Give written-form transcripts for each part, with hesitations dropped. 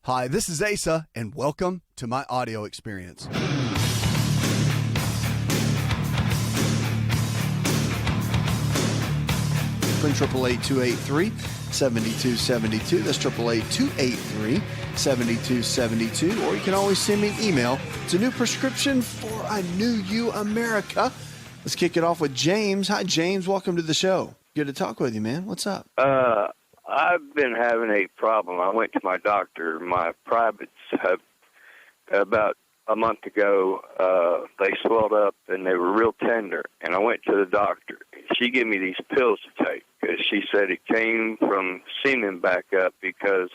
Hi, this is Asa, and welcome to my audio experience. From 888-283-7272. That's 888-283-7272. Or you can always send me an email. It's a new prescription for a new you, America. Let's kick it off with James. Hi, James. Welcome to the show. Good to talk with you, man. What's up? I've been having a problem. I went to my doctor. My privates have, about a month ago, they swelled up and they were real tender. And I went to the doctor. She gave me these pills to take because she said it came from semen back up because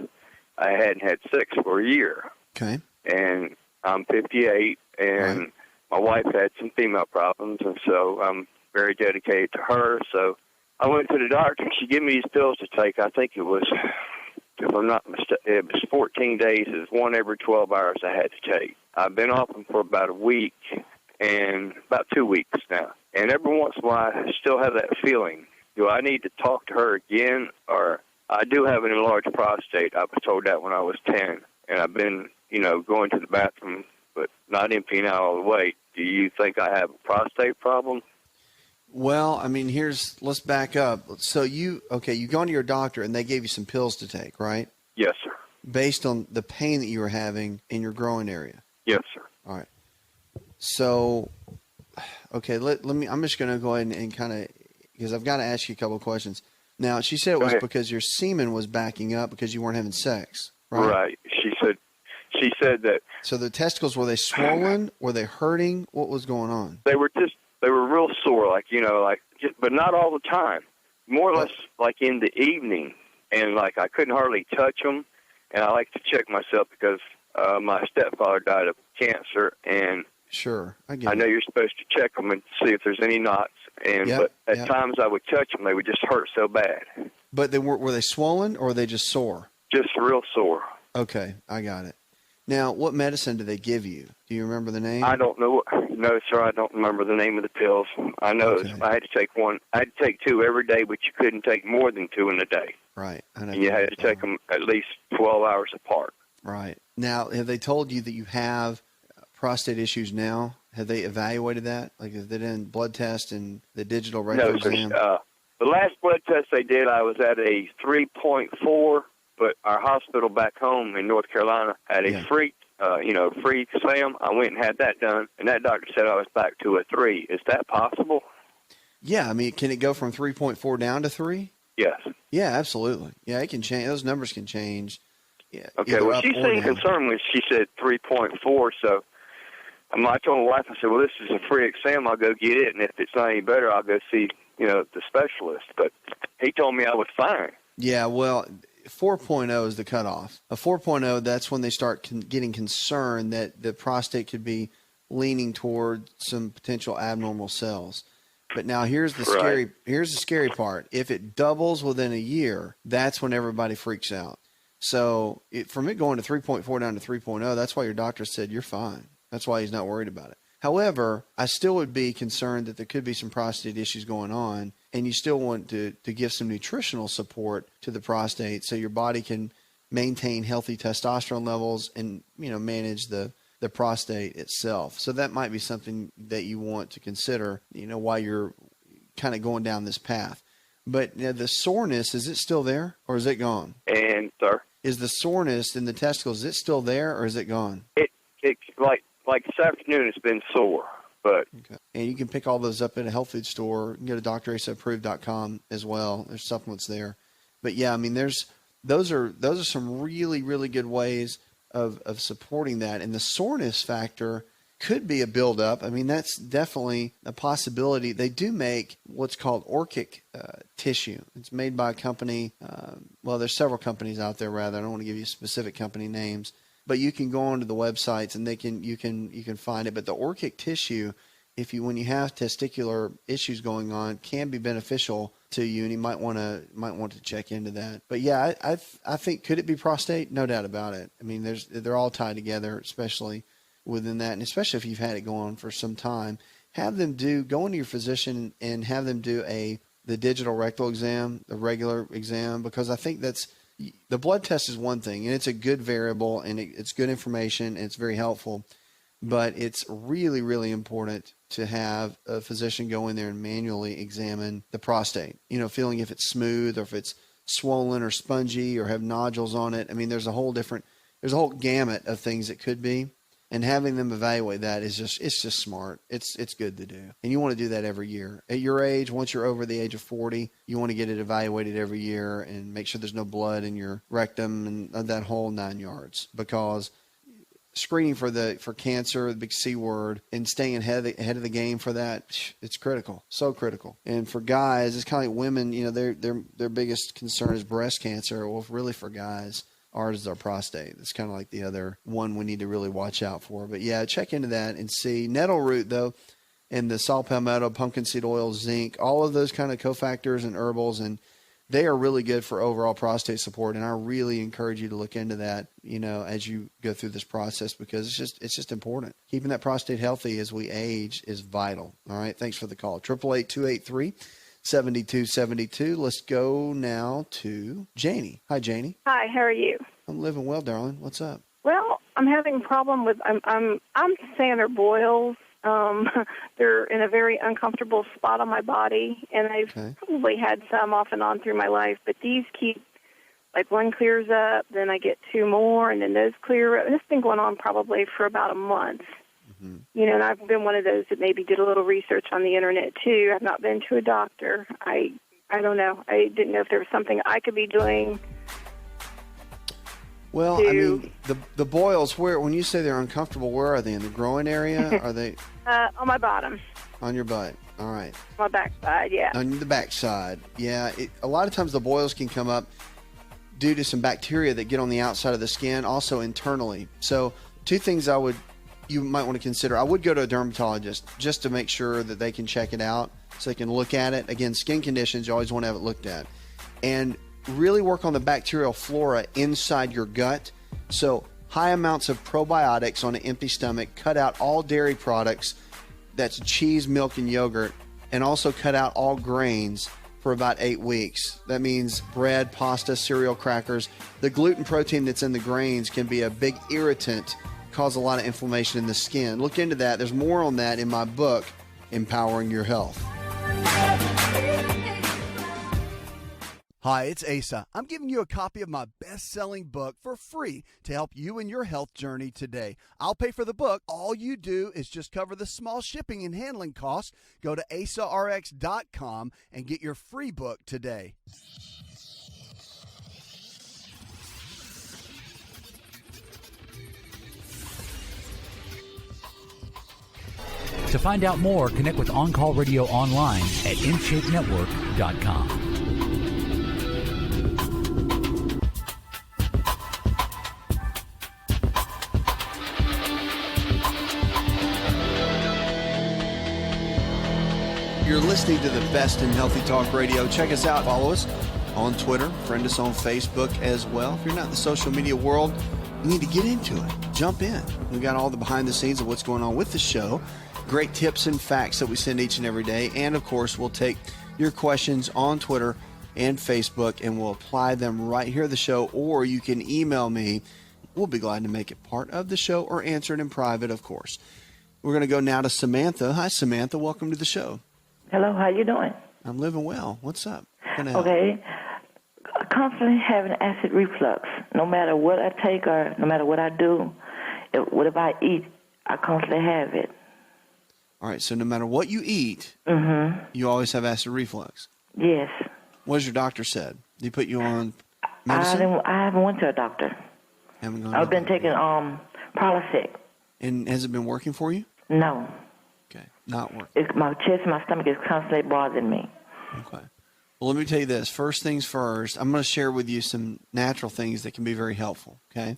I hadn't had sex for a year. Okay. And I'm 58, and right. My wife had some female problems, and so I'm very dedicated to her. So I went to the doctor, and she gave me these pills to take. I think it was, if I'm not mistaken, it was 14 days. It was one every 12 hours I had to take. I've been off them for about a week and about 2 weeks now. And every once in a while, I still have that feeling. Do I need to talk to her again? Or I do have an enlarged prostate. I was told that when I was 10. And I've been, going to the bathroom, but not emptying out all the way. Do you think I have a prostate problem? Well, I mean, let's back up. So you've gone to your doctor and they gave you some pills to take, right? Yes, sir. Based on the pain that you were having in your groin area? Yes, sir. All right. So, okay, I'm just going to go ahead and kind of, because I've got to ask you a couple of questions. Now, she said it was because your semen was backing up because you weren't having sex, right? Right. She said that. So the testicles, were they swollen? Were they hurting? What was going on? They were real sore, but not all the time. More or less like in the evening, and I couldn't hardly touch them. And I like to check myself because my stepfather died of cancer, and sure, I know you're supposed to check them and see if there's any knots. But at times I would touch them, they would just hurt so bad. But were they swollen or were they just sore? Just real sore. Okay, I got it. Now, what medicine did they give you? Do you remember the name? I don't know. No, sir, I don't remember the name of the pills. I know I had to take one. I had to take two every day, but you couldn't take more than two in a day. Right. And you had to take them at least 12 hours apart. Right. Now, have they told you that you have prostate issues now? Have they evaluated that? Like, have they done blood test and the digital rectal exam? The last blood test they did, I was at a 3.4. But our hospital back home in North Carolina had a free exam. I went and had that done, and that doctor said I was back to a 3. Is that possible? Yeah, I mean, can it go from 3.4 down to 3? Yes. Yeah, absolutely. Yeah, it can change. Those numbers can change. Yeah. Okay, well, she seemed concerned when she said 3.4, so I told my wife, I said, well, this is a free exam. I'll go get it, and if it's not any better, I'll go see, the specialist. But he told me I was fine. Yeah, well, 4.0 is the cutoff. A 4.0, that's when they start getting concerned that the prostate could be leaning toward some potential abnormal cells. But now here's the scary part. If it doubles within a year, that's when everybody freaks out. So from it going to 3.4 down to 3.0, that's why your doctor said you're fine. That's why he's not worried about it. However, I still would be concerned that there could be some prostate issues going on, and you still want to give some nutritional support to the prostate so your body can maintain healthy testosterone levels and, manage the prostate itself. So that might be something that you want to consider, while you're kind of going down this path. But the soreness, is it still there or is it gone? And, sir? Is the soreness in the testicles, is it still there or is it gone? It's like this afternoon, it's been sore, but okay. And you can pick all those up at a health food store. You can go to drasapproved.com as well. There's supplements there. But yeah, I mean, those are some really, really good ways of supporting that. And the soreness factor could be a buildup. I mean, that's definitely a possibility. They do make what's called orchic tissue. It's made by a company. There's several companies out there. Rather, I don't want to give you specific company names. But you can go onto the websites and you can find it. But the orchic tissue, when you have testicular issues going on, can be beneficial to you, and you might want to check into that. But yeah, I think, could it be prostate? No doubt about it. I mean, they're all tied together, especially within that, and especially if you've had it going on for some time. Have them go into your physician and have them do the digital rectal exam, the regular exam, because I think that's the blood test is one thing, and it's a good variable, and it's good information, and it's very helpful. But it's really, really important to have a physician go in there and manually examine the prostate, feeling if it's smooth or if it's swollen or spongy or have nodules on it. I mean, there's a whole gamut of things it could be. And having them evaluate that it's just smart. It's good to do. And you want to do that every year. At your age, once you're over the age of 40, you want to get it evaluated every year and make sure there's no blood in your rectum and that whole 9 yards. Because screening for cancer, the big C word, and staying ahead of the game for that, it's critical, so critical. And for guys, it's kind of like women, their biggest concern is breast cancer. Well, really for guys, ours is our prostate. It's kind of like the other one we need to really watch out for. But yeah, check into that and see. Nettle root, though, and the saw palmetto, pumpkin seed oil, zinc, all of those kind of cofactors and herbals, and they are really good for overall prostate support. And I really encourage you to look into that, as you go through this process, because it's just important. Keeping that prostate healthy as we age is vital. All right. Thanks for the call. 888-283-7272. Let's go now to Janie. Hi, Janie. Hi, how are you? I'm living well, darling. What's up? Well, I'm having a problem with I'm saying they're boils. They're in a very uncomfortable spot on my body, and I've probably had some off and on through my life, but these keep, like, one clears up, then I get two more, and then those clear up. And it's been going on probably for about a month. Mm-hmm. And I've been one of those that maybe did a little research on the internet too. I've not been to a doctor. I don't know. I didn't know if there was something I could be doing. Well, I mean, the boils, when you say they're uncomfortable, where are they? In the groin area? Are they? On my bottom. On your butt. All right. My backside, yeah. On the backside. Yeah. A lot of times the boils can come up due to some bacteria that get on the outside of the skin, also internally. So two things you might want to consider. I would go to a dermatologist just to make sure that they can check it out so they can look at it. Again, skin conditions, you always want to have it looked at. And really work on the bacterial flora inside your gut. So high amounts of probiotics on an empty stomach. Cut out all dairy products. That's cheese, milk, and yogurt. And also cut out all grains for about 8 weeks. That means bread, pasta, cereal, crackers. The gluten protein that's in the grains can be a big irritant, cause a lot of inflammation in the skin. Look into that. There's more on that in my book, Empowering Your Health. Hi, it's Asa. I'm giving you a copy of my best-selling book for free to help you in your health journey today. I'll pay for the book. All you do is just cover the small shipping and handling costs. Go to asarx.com and get your free book today. To find out more, connect with On Call Radio online at InShapeNetwork.com. You're listening to the best in Healthy Talk Radio. Check us out. Follow us on Twitter. Friend us on Facebook as well. If you're not in the social media world, you need to get into it. Jump in. We got all the behind the scenes of what's going on with the show. Great tips and facts that we send each and every day. And, of course, we'll take your questions on Twitter and Facebook, and we'll apply them right here at the show. Or you can email me. We'll be glad to make it part of the show or answer it in private, of course. We're going to go now to Samantha. Hi, Samantha. Welcome to the show. Hello, how you doing? I'm living well. What's up? Okay. I constantly having acid reflux. No matter what I take or no matter what I do, if I eat, I constantly have it. All right, so no matter what you eat, you always have acid reflux? Yes. What has your doctor said? Did he put you on medicine? I haven't went to a doctor. Haven't gone I've been taking Prilosec. And has it been working for you? No. Okay, not working. My chest and my stomach is constantly bothering me. Okay. Well, let me tell you this. First things first, I'm going to share with you some natural things that can be very helpful, okay?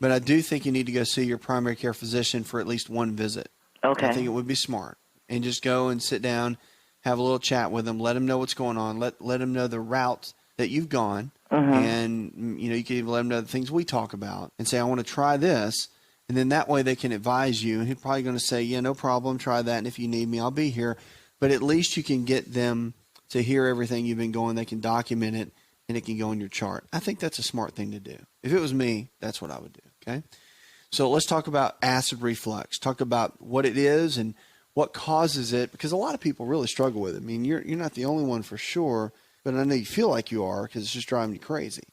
But I do think you need to go see your primary care physician for at least one visit. Okay. I think it would be smart. And just go and sit down, have a little chat with them, let them know what's going on, let them know the route that you've gone, and, you can even let them know the things we talk about and say, I want to try this. And then that way they can advise you. And he's probably going to say, yeah, no problem, try that. And if you need me, I'll be here. But at least you can get them to hear everything you've been going. They can document it. and it can go in your chart. I think that's a smart thing to do. If it was me, that's what I would do, okay? So let's talk about acid reflux. Talk about what it is and what causes it, because a lot of people really struggle with it. I mean, you're not the only one for sure, but I know you feel like you are because it's just driving you crazy.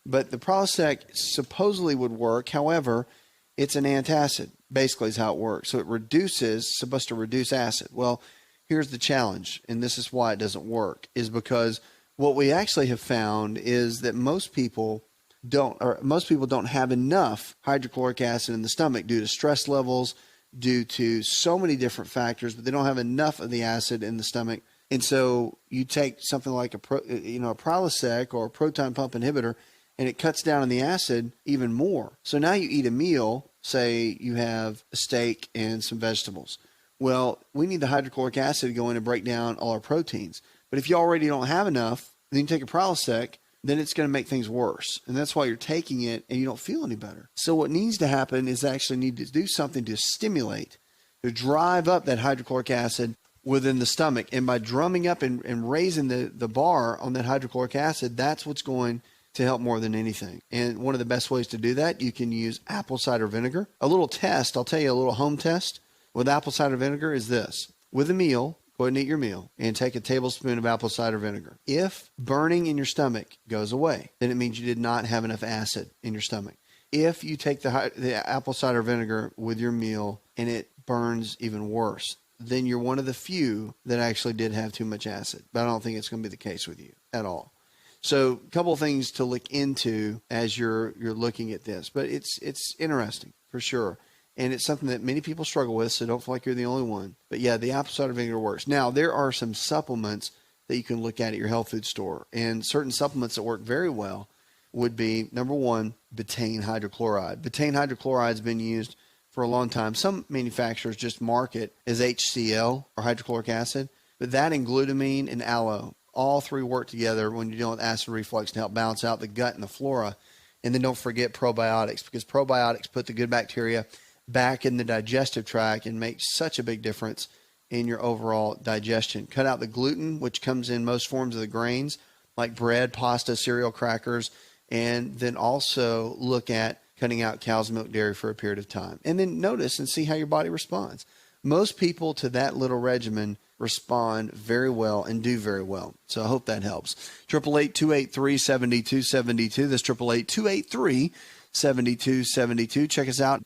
But the Prilosec supposedly would work. However, it's an antacid, basically is how it works. So it reduces, supposed to reduce acid. Well, here's the challenge, and this is why it doesn't work, is because what we actually have found is that most people don't have enough hydrochloric acid in the stomach due to stress levels, due to so many different factors, but they don't have enough of the acid in the stomach. And so you take something like a Prilosec or a proton pump inhibitor, and it cuts down on the acid even more. So now you eat a meal, say you have a steak and some vegetables. Well, we need the hydrochloric acid to go in and break down all our proteins. But if you already don't have enough, then you take a Prilosec, then it's going to make things worse. And that's why you're taking it and you don't feel any better. So what needs to happen is actually need to do something to stimulate, to drive up that hydrochloric acid within the stomach. And by drumming up and raising the bar on that hydrochloric acid, that's what's going to help more than anything. And one of the best ways to do that, you can use apple cider vinegar. A little test, I'll tell you a little home test with apple cider vinegar is this. With a meal, go ahead and eat your meal and take a tablespoon of apple cider vinegar. If burning in your stomach goes away, then it means you did not have enough acid in your stomach. If you take the apple cider vinegar with your meal and it burns even worse, then you're one of the few that actually did have too much acid. But I don't think it's going to be the case with you at all. So a couple of things to look into as you're looking at this. But it's interesting for sure. And it's something that many people struggle with, so don't feel like you're the only one. But yeah, the apple cider vinegar works. Now, there are some supplements that you can look at your health food store. And certain supplements that work very well would be, number one, betaine hydrochloride. Betaine hydrochloride has been used for a long time. Some manufacturers just mark it as HCl, or hydrochloric acid. But that and glutamine and aloe, all three work together when you're dealing with acid reflux to help balance out the gut and the flora. And then don't forget probiotics, because probiotics put the good bacteria back in the digestive tract and make such a big difference in your overall digestion. Cut out the gluten, which comes in most forms of the grains, like bread, pasta, cereal, crackers, and then also look at cutting out cow's milk dairy for a period of time. And then notice and see how your body responds. Most people to that little regimen respond very well and do very well. So I hope that helps. 888-283-7272. That's 888-283-7272. Check us out.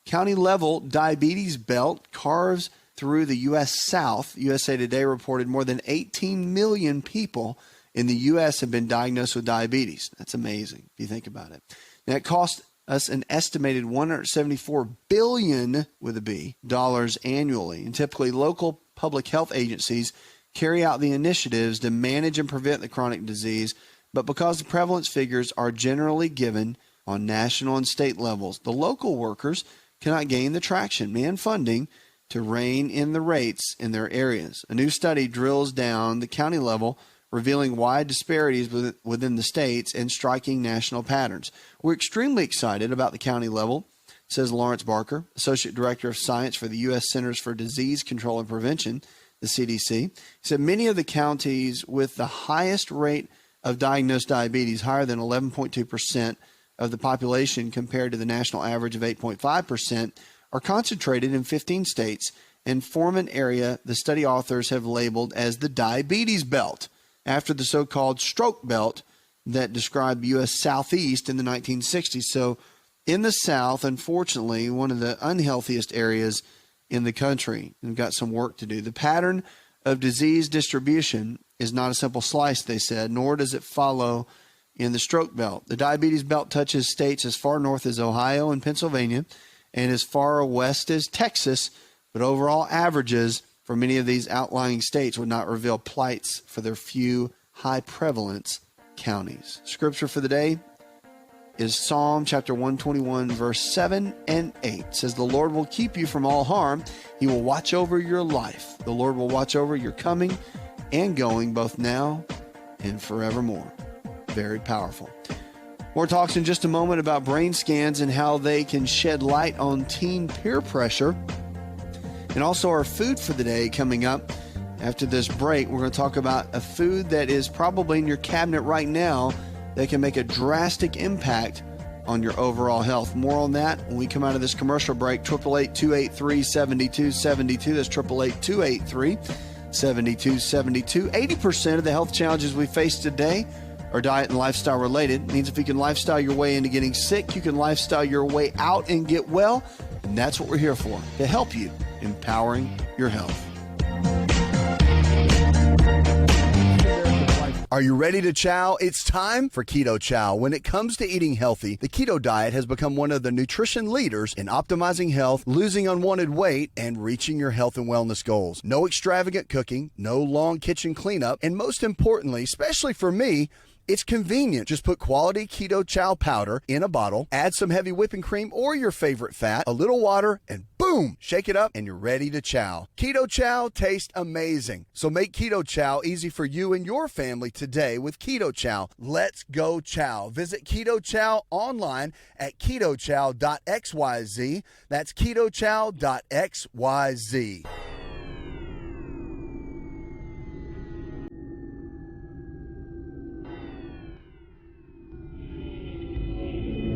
County level diabetes belt carves through the U.S. South. USA Today reported more than 18 million people in the U.S. have been diagnosed with diabetes. That's amazing if you think about it. Now, it cost us an estimated $174 billion with a B dollars annually. And typically, local public health agencies carry out the initiatives to manage and prevent the chronic disease. But because the prevalence figures are generally given on national and state levels, the local workers cannot gain the traction and funding to rein in the rates in their areas. A new study drills down the county level, revealing wide disparities within the states and striking national patterns. We're extremely excited about the county level, says Lawrence Barker, Associate Director of Science for the U.S. Centers for Disease Control and Prevention, the CDC. He said many of the counties with the highest rate of diagnosed diabetes, higher than 11.2%, of the population compared to the national average of 8.5%, are concentrated in 15 states and form an area the study authors have labeled as the diabetes belt, after the so-called stroke belt that described U.S. Southeast in the 1960s. So in the South, unfortunately, one of the unhealthiest areas in the country. We've got some work to do. The pattern of disease distribution is not a simple slice, they said, nor does it follow in the stroke belt. The diabetes belt touches states as far north as Ohio and Pennsylvania and as far west as Texas, but overall averages for many of these outlying states would not reveal plights for their few high prevalence counties. Scripture for the day is Psalm chapter 121, verse 7 and 8. It says, the Lord will keep you from all harm. He will watch over your life. The Lord will watch over your coming and going, both now and forevermore. Very powerful. More talks in just a moment about brain scans and how they can shed light on teen peer pressure. And also our food for the day coming up. After this break, we're going to talk about a food that is probably in your cabinet right now that can make a drastic impact on your overall health. More on that when we come out of this commercial break. 888-283-7272. That's 888-283-7272. 80% of the health challenges we face today are diet and lifestyle related. It means if you can lifestyle your way into getting sick, you can lifestyle your way out and get well. And that's what we're here for, to help you, empowering your health. Are you ready to chow? It's time for Keto Chow. When it comes to eating healthy, the keto diet has become one of the nutrition leaders in optimizing health, losing unwanted weight, and reaching your health and wellness goals. No extravagant cooking, no long kitchen cleanup, and most importantly, especially for me, it's convenient. Just put quality Keto Chow powder in a bottle, add some heavy whipping cream or your favorite fat, a little water, and boom, shake it up and you're ready to chow. Keto Chow tastes amazing. So make Keto Chow easy for you and your family today with Keto Chow. Let's go chow. Visit Keto Chow online at ketochow.xyz. That's ketochow.xyz.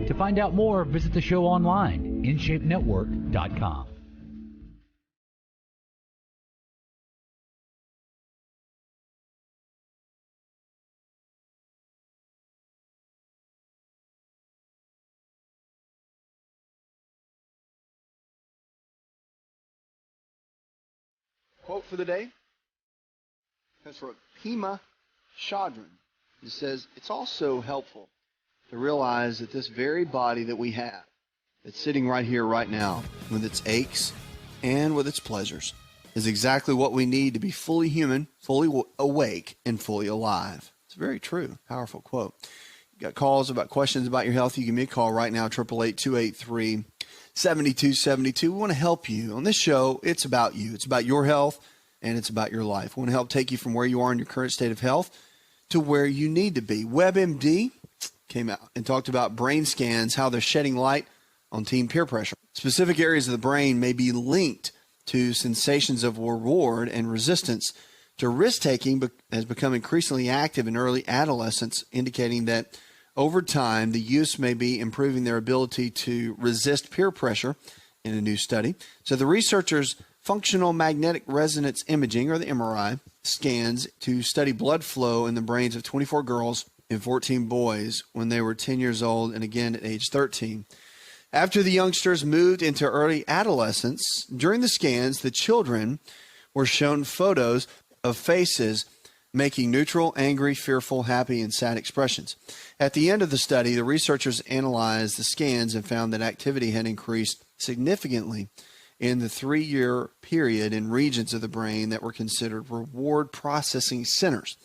To find out more, visit the show online, InShapeNetwork.com. Quote for the day comes from Pema Chodron. It says, it's also helpful to realize that this very body that we have, that's sitting right here, right now, with its aches and with its pleasures, is exactly what we need to be fully human, fully awake, and fully alive. It's very true. Powerful quote. You got calls about questions about your health, you give me a call right now, 888-283-7272. We want to help you. On this show, it's about you. It's about your health, and it's about your life. We want to help take you from where you are in your current state of health to where you need to be. WebMD came out and talked about brain scans, how they're shedding light on teen peer pressure. Specific areas of the brain may be linked to sensations of reward and resistance to risk-taking has become increasingly active in early adolescence, indicating that over time, the use may be improving their ability to resist peer pressure in a new study. So the researchers' functional magnetic resonance imaging, or the MRI, scans to study blood flow in the brains of 24 girls and 14 boys when they were 10 years old and again at age 13. After the youngsters moved into early adolescence, during the scans, the children were shown photos of faces making neutral, angry, fearful, happy, and sad expressions. At the end of the study, the researchers analyzed the scans and found that activity had increased significantly in the 3-year period in regions of the brain that were considered reward processing centers.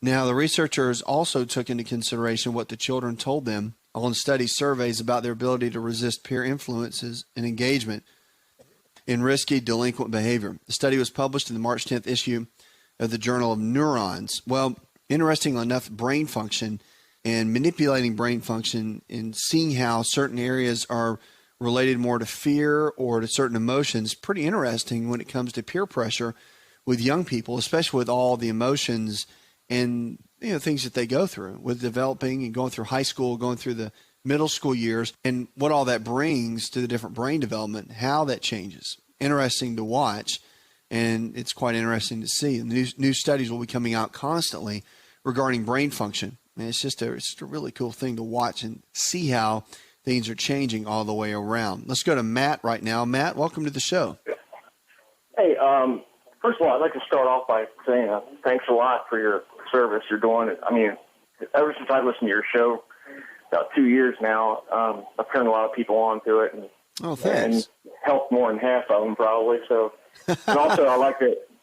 Now, the researchers also took into consideration what the children told them on study surveys about their ability to resist peer influences and engagement in risky delinquent behavior. The study was published in the March 10th issue of the Journal of Neurons. Well, interestingly enough, brain function and manipulating brain function and seeing how certain areas are related more to fear or to certain emotions, pretty interesting when it comes to peer pressure with young people, especially with all the emotions and things that they go through with developing and going through high school, going through the middle school years, and what all that brings to the different brain development, how that changes. Interesting to watch, and it's quite interesting to see. And new studies will be coming out constantly regarding brain function. And it's just a really cool thing to watch and see how things are changing all the way around. Let's go to Matt right now. Matt, welcome to the show. Hey, first of all, I'd like to start off by saying thanks a lot for your service you're doing. I mean, ever since I listened to your show, about 2 years now, I've turned a lot of people on to it and helped more than half of them probably. So, and also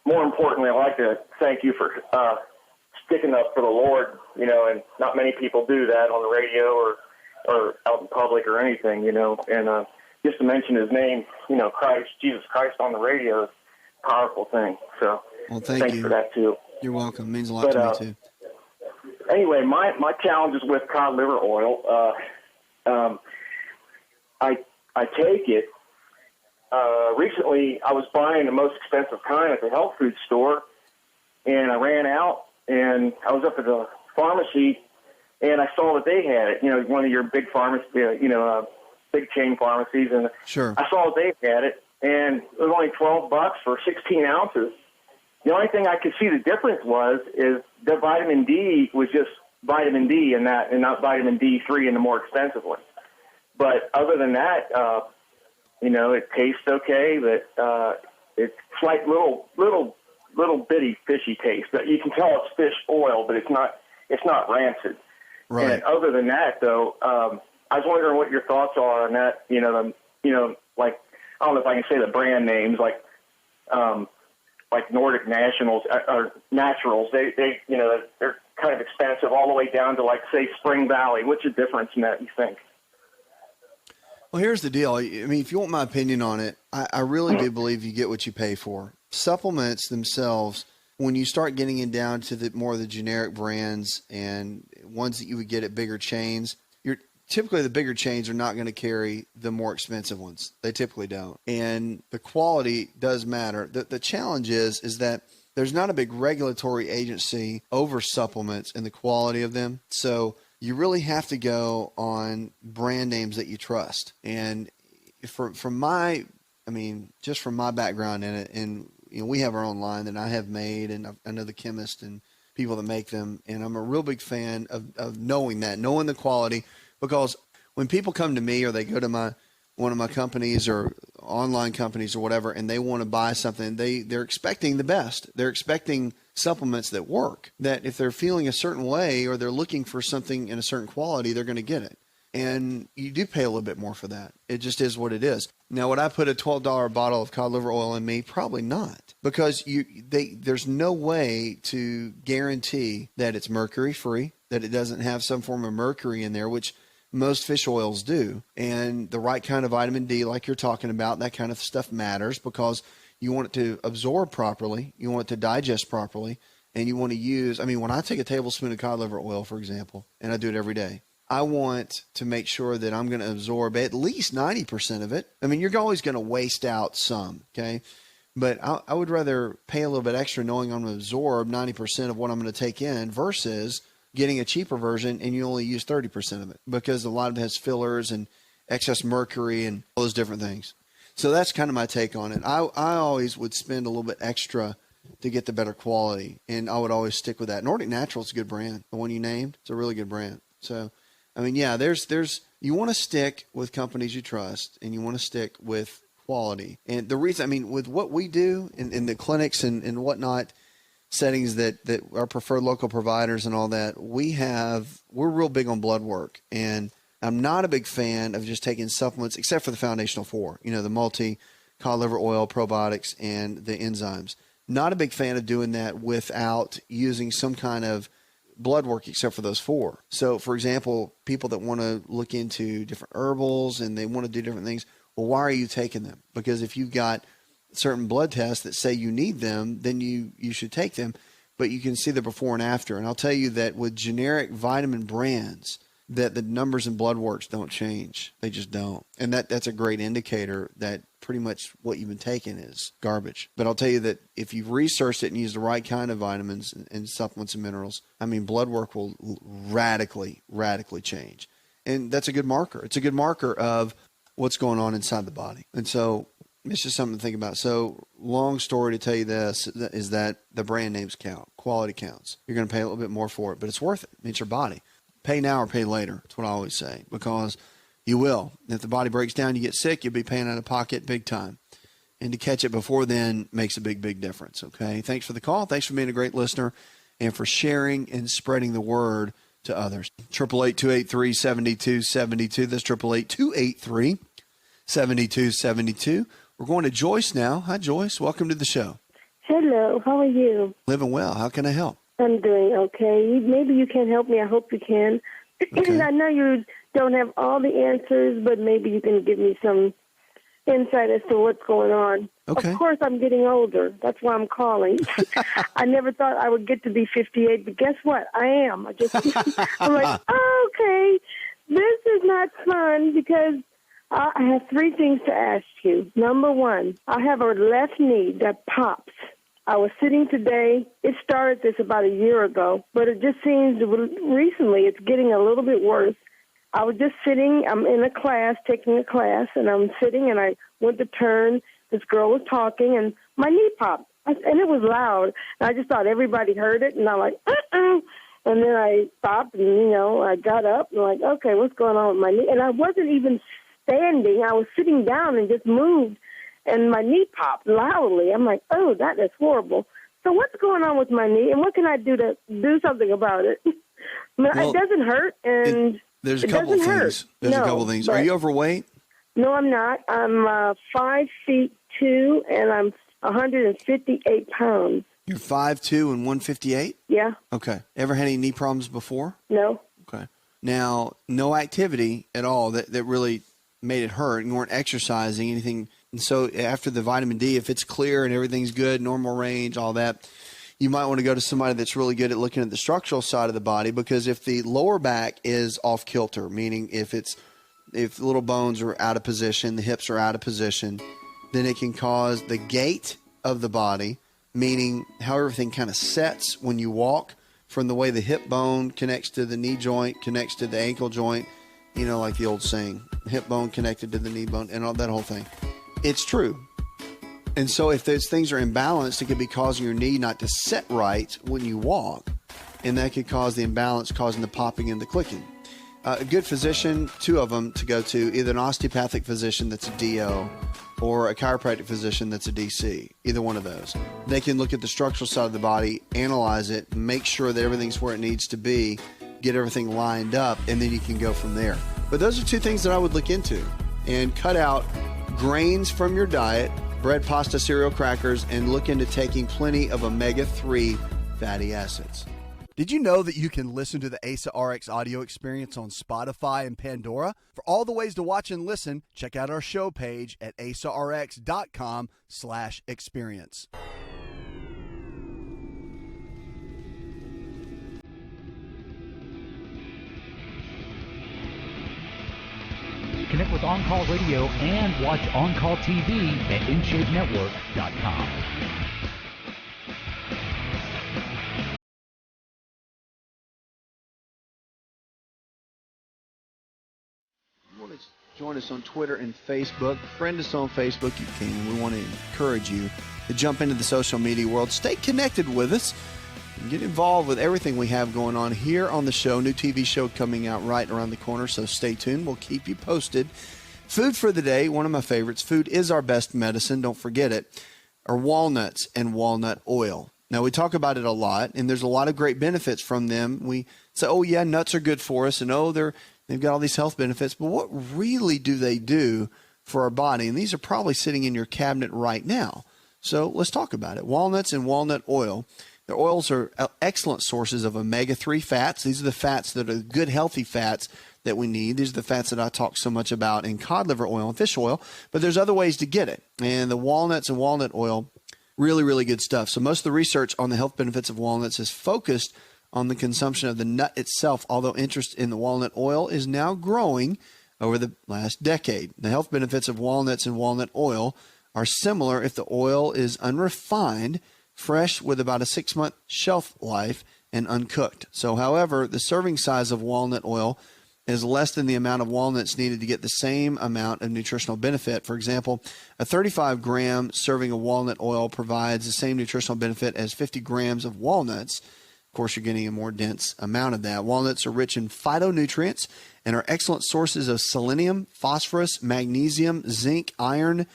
more importantly, I'd like to thank you for sticking up for the Lord, and not many people do that on the radio or out in public or anything, and just to mention his name, Jesus Christ on the radio is a powerful thing. So thanks for that too. You're welcome. It means a lot to me too. Anyway, my challenge is with cod liver oil. I take it. Recently, I was buying the most expensive kind at the health food store, and I ran out, and I was up at the pharmacy, and I saw that they had it, one of your big pharmacies, big chain pharmacies, and Sure. I saw that they had it, and it was only $12 for 16 ounces. The only thing I could see the difference is the vitamin D was just vitamin D in that, and not vitamin D3 in the more expensive one. But other than that, it tastes okay, but it's like little bitty fishy taste. But you can tell it's fish oil, but it's not rancid. Right. And other than that, though, I was wondering what your thoughts are on that. Like, I don't know if I can say the brand names, like Nordic Nationals or Naturals. They're kind of expensive, all the way down to, like, say, Spring Valley. What's the difference in that, you think? Well, here's the deal. I mean, if you want my opinion on it, I really do believe you get what you pay for. Supplements themselves, when you start getting it down to more of the generic brands and ones that you would get at bigger chains, typically the bigger chains are not going to carry the more expensive ones. They typically don't. And the quality does matter. The challenge is that there's not a big regulatory agency over supplements and the quality of them. So you really have to go on brand names that you trust. And from my background in it, and we have our own line that I have made, and I know the chemist and people that make them, and I'm a real big fan of knowing the quality, because when people come to me or they go to one of my companies or online companies or whatever, and they want to buy something, they're expecting the best. They're expecting supplements that work, that if they're feeling a certain way or they're looking for something in a certain quality, they're going to get it. And you do pay a little bit more for that. It just is what it is. Now, would I put a $12 bottle of cod liver oil in me? Probably not, because there's no way to guarantee that it's mercury free, that it doesn't have some form of mercury in there, which most fish oils do. And the right kind of vitamin D, like you're talking about, that kind of stuff matters, because you want it to absorb properly, you want it to digest properly, and you want to use, when I take a tablespoon of cod liver oil, for example, and I do it every day, I want to make sure that I'm going to absorb at least 90% of it. You're always going to waste out some, okay? But I would rather pay a little bit extra knowing I'm going to absorb 90% of what I'm going to take in versus getting a cheaper version and you only use 30% of it, because a lot of it has fillers and excess mercury and all those different things. So that's kind of my take on it. I always would spend a little bit extra to get the better quality, and I would always stick with that. Nordic Natural is a good brand. The one you named, it's a really good brand. So, you want to stick with companies you trust, and you want to stick with quality. And the reason, with what we do in the clinics and whatnot, settings that our preferred local providers and all that, we're real big on blood work. And I'm not a big fan of just taking supplements, except for the foundational four, the multi, cod liver oil, probiotics, and the enzymes. Not a big fan of doing that without using some kind of blood work, except for those four. So, for example, people that want to look into different herbals and they want to do different things, well, why are you taking them? Because if you've got certain blood tests that say you need them, then you should take them. But you can see the before and after. And I'll tell you that with generic vitamin brands, that the numbers in blood works don't change. They just don't. And that's a great indicator that pretty much what you've been taking is garbage. But I'll tell you that if you've researched it and used the right kind of vitamins and supplements and minerals, blood work will radically change. And that's a good marker. It's a good marker of what's going on inside the body. And so it's just something to think about. So long story to tell you this is that the brand names count. Quality counts. You're going to pay a little bit more for it, but it's worth it. It's your body. Pay now or pay later. That's what I always say, because you will. If the body breaks down, you get sick, you'll be paying out of pocket big time. And to catch it before then makes a big difference, okay? Thanks for the call. Thanks for being a great listener and for sharing and spreading the word to others. 888-283-7272. That's 888-283-7272. We're going to Joyce now. Hi, Joyce. Welcome to the show. Hello. How are you? Living well. How can I help? I'm doing okay. Maybe you can help me. I hope you can. Okay. I know you don't have all the answers, but maybe you can give me some insight as to what's going on. Okay. Of course, I'm getting older. That's why I'm calling. I never thought I would get to be 58, but guess what? I am. I'm like, okay, this is not fun, because I have three things to ask you. Number one, I have a left knee that pops I was sitting today. It started this about a year ago, but it just seems recently it's getting a little bit worse. I was just sitting. I'm in a class, taking a class, and I'm sitting, and I went to turn. This girl was talking, and my knee popped, and it was loud. And I just thought everybody heard it, and I'm like, uh-uh. And then I stopped, and, I got up, and like, okay, what's going on with my knee? And I wasn't even standing. I was sitting down and just moved, and my knee popped loudly. I'm like, oh, that is horrible. So what's going on with my knee, and what can I do to do something about it? It doesn't hurt, and there's a couple of things. There's a couple of things. Are you overweight? No, I'm not. I'm 5'2", and I'm 158 pounds. You're 5'2" and 158? Yeah. Okay. Ever had any knee problems before? No. Okay. Now, no activity at all that really made it hurt. You weren't exercising, anything. And so after the vitamin D, if it's clear and everything's good, normal range, all that, you might want to go to somebody that's really good at looking at the structural side of the body, because if the lower back is off kilter, meaning if the little bones are out of position, the hips are out of position, then it can cause the gait of the body, meaning how everything kind of sets when you walk, from the way the hip bone connects to the knee joint, connects to the ankle joint, like the old saying, hip bone connected to the knee bone, and all that whole thing. It's true. And so if those things are imbalanced, it could be causing your knee not to set right when you walk, and that could cause the imbalance, causing the popping and the clicking. A good physician, 2 of them to go to, either an osteopathic physician that's a DO or a chiropractic physician that's a DC, either one of those. They can look at the structural side of the body, analyze it, make sure that everything's where it needs to be, get everything lined up, and then you can go from there. But those are 2 things that I would look into, and cut out grains from your diet, bread, pasta, cereal, crackers, and look into taking plenty of omega-3 fatty acids. Did you know that you can listen to the Asa Rx audio experience on Spotify and Pandora? For all the ways to watch and listen, check out our show page at asarx.com/experience. Connect with On Call Radio and watch On Call TV at InShapeNetwork.com. Join us on Twitter and Facebook. Friend us on Facebook. You can. We want to encourage you to jump into the social media world. Stay connected with us and get involved with everything we have going on here on the show. New TV show coming out right around the corner, so stay tuned. We'll keep you posted. Food for the day, one of my favorites. Food is our best medicine. Don't forget it. Are walnuts and walnut oil. Now, we talk about it a lot, and there's a lot of great benefits from them. We say, oh, yeah, nuts are good for us, and they've got all these health benefits, but what really do they do for our body? And these are probably sitting in your cabinet right now. So let's talk about it. Walnuts and walnut oil. The oils are excellent sources of omega-3 fats. These are the fats that are good, healthy fats that we need. These are the fats that I talk so much about in cod liver oil and fish oil, but there's other ways to get it. And the walnuts and walnut oil, really, really good stuff. So most of the research on the health benefits of walnuts is focused on the consumption of the nut itself, although interest in the walnut oil is now growing over the last decade. The health benefits of walnuts and walnut oil are similar if the oil is unrefined, fresh with about a 6-month shelf life, and uncooked. So, however, the serving size of walnut oil is less than the amount of walnuts needed to get the same amount of nutritional benefit. For example, a 35-gram serving of walnut oil provides the same nutritional benefit as 50 grams of walnuts. Of course, you're getting a more dense amount of that. Walnuts are rich in phytonutrients and are excellent sources of selenium, phosphorus, magnesium, zinc, iron,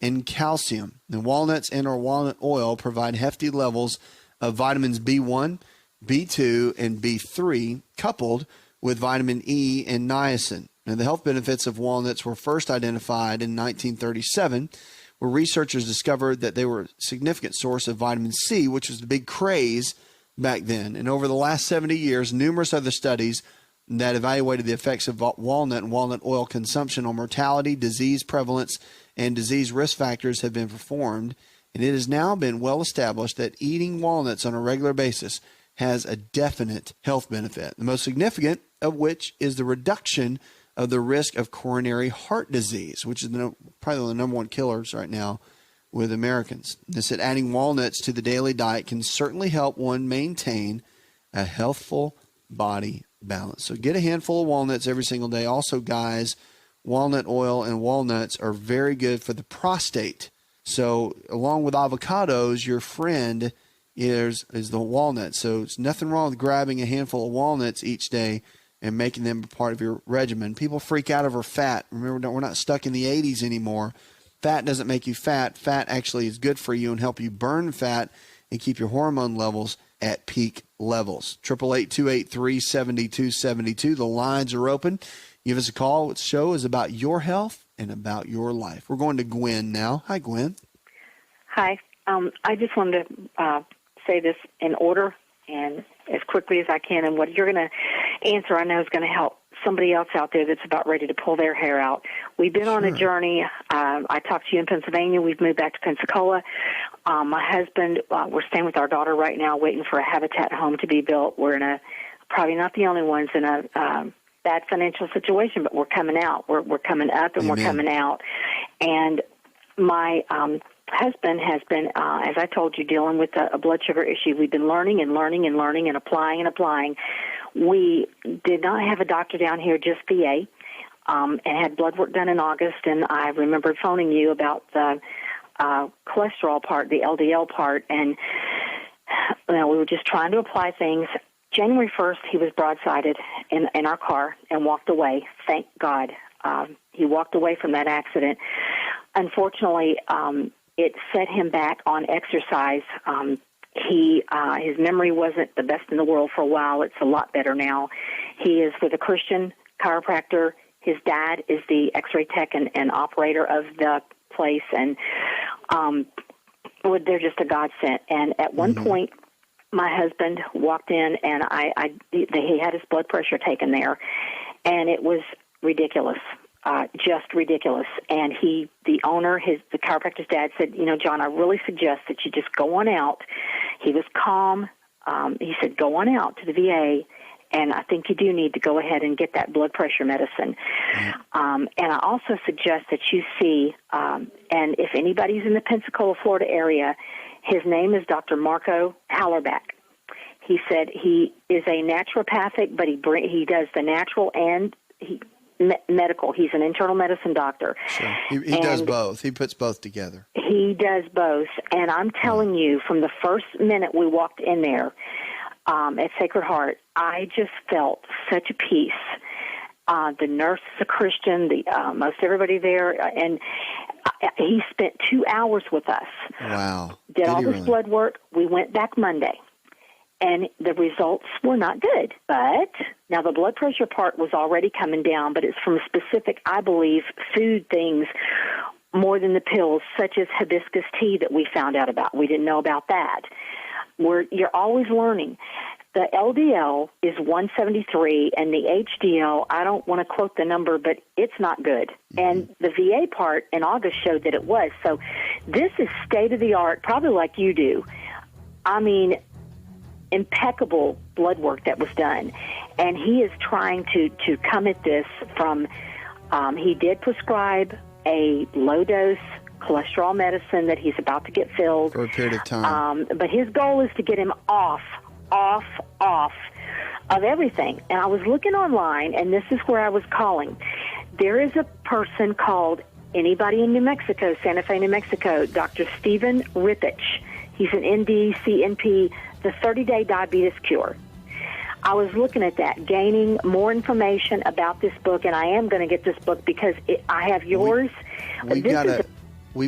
and calcium. And walnuts and or walnut oil provide hefty levels of vitamins B1, B2, and B3, coupled with vitamin E and niacin. Now, the health benefits of walnuts were first identified in 1937, where researchers discovered that they were a significant source of vitamin C, which was the big craze back then. And over the last 70 years, numerous other studies that evaluated the effects of walnut and walnut oil consumption on mortality, disease prevalence, and disease risk factors have been performed. And it has now been well established that eating walnuts on a regular basis has a definite health benefit, the most significant of which is the reduction of the risk of coronary heart disease, which is probably the number one killers right now with Americans. They said adding walnuts to the daily diet can certainly help one maintain a healthful body balance. So get a handful of walnuts every single day. Also, guys, walnut oil and walnuts are very good for the prostate. So along with avocados, your friend is the walnut. So it's nothing wrong with grabbing a handful of walnuts each day and making them a part of your regimen. People freak out over fat. Remember, we're not stuck in the 80s anymore. Fat doesn't make you fat. Fat actually is good for you and help you burn fat and keep your hormone levels at peak levels. 888-283-7272. The lines are open. Give us a call. The show is about your health and about your life. We're going to Gwen now. Hi, Gwen. Hi. I just wanted to say this in order and as quickly as I can. And what you're going to answer, I know, is going to help somebody else out there that's about ready to pull their hair out. We've been on a journey. I talked to you in Pennsylvania. We've moved back to Pensacola. My husband, we're staying with our daughter right now, waiting for a Habitat home to be built. We're in probably not the only ones in a bad financial situation, but we're coming out. We're coming up and We're coming out. And my husband has been, as I told you, dealing with a blood sugar issue. We've been learning and applying. We did not have a doctor down here, just VA, and had blood work done in August. And I remembered phoning you about the cholesterol part, the LDL part, and we were just trying to apply things. January 1st, he was broadsided in our car and walked away. Thank God. He walked away from that accident. Unfortunately, it set him back on exercise. His memory wasn't the best in the world for a while. It's a lot better now. He is with a Christian chiropractor. His dad is the X-ray tech and operator of the place, and they're just a godsend. And at one point, my husband walked in, and he had his blood pressure taken there, and it was ridiculous. Just ridiculous. And the owner, the chiropractor's dad said, John, I really suggest that you just go on out. He was calm. He said, go on out to the VA, and I think you do need to go ahead and get that blood pressure medicine. And I also suggest that you see, and if anybody's in the Pensacola, Florida area, his name is Dr. Marco Hallerback. He said he is a naturopathic, but he does the natural and medical. He's an internal medicine doctor. Sure. He does both. He puts both together. He does both. And I'm telling you, from the first minute we walked in there at Sacred Heart, I just felt such a peace. The nurse is a Christian, most everybody there, and he spent 2 hours with us. Wow. Did all this blood work. We went back Monday. And the results were not good. But now the blood pressure part was already coming down, but it's from specific, I believe, food things more than the pills, such as hibiscus tea that we found out about. We didn't know about that. You're always learning. The LDL is 173, and the HDL, I don't want to quote the number, but it's not good. And the VA part in August showed that it was. So this is state-of-the-art, probably like you do. I mean, impeccable blood work that was done, and he is trying to come at this from he did prescribe a low-dose cholesterol medicine that he's about to get filled for a period of time, but his goal is to get him off of everything. And I was looking online, and this is where I was calling. There is a person called, anybody in New Mexico, Santa Fe, New Mexico, Dr. Stephen Rippich. He's an ND, CNP, the 30-day diabetes cure. I was looking at that, gaining more information about this book, and I am going to get this book because I have yours. We've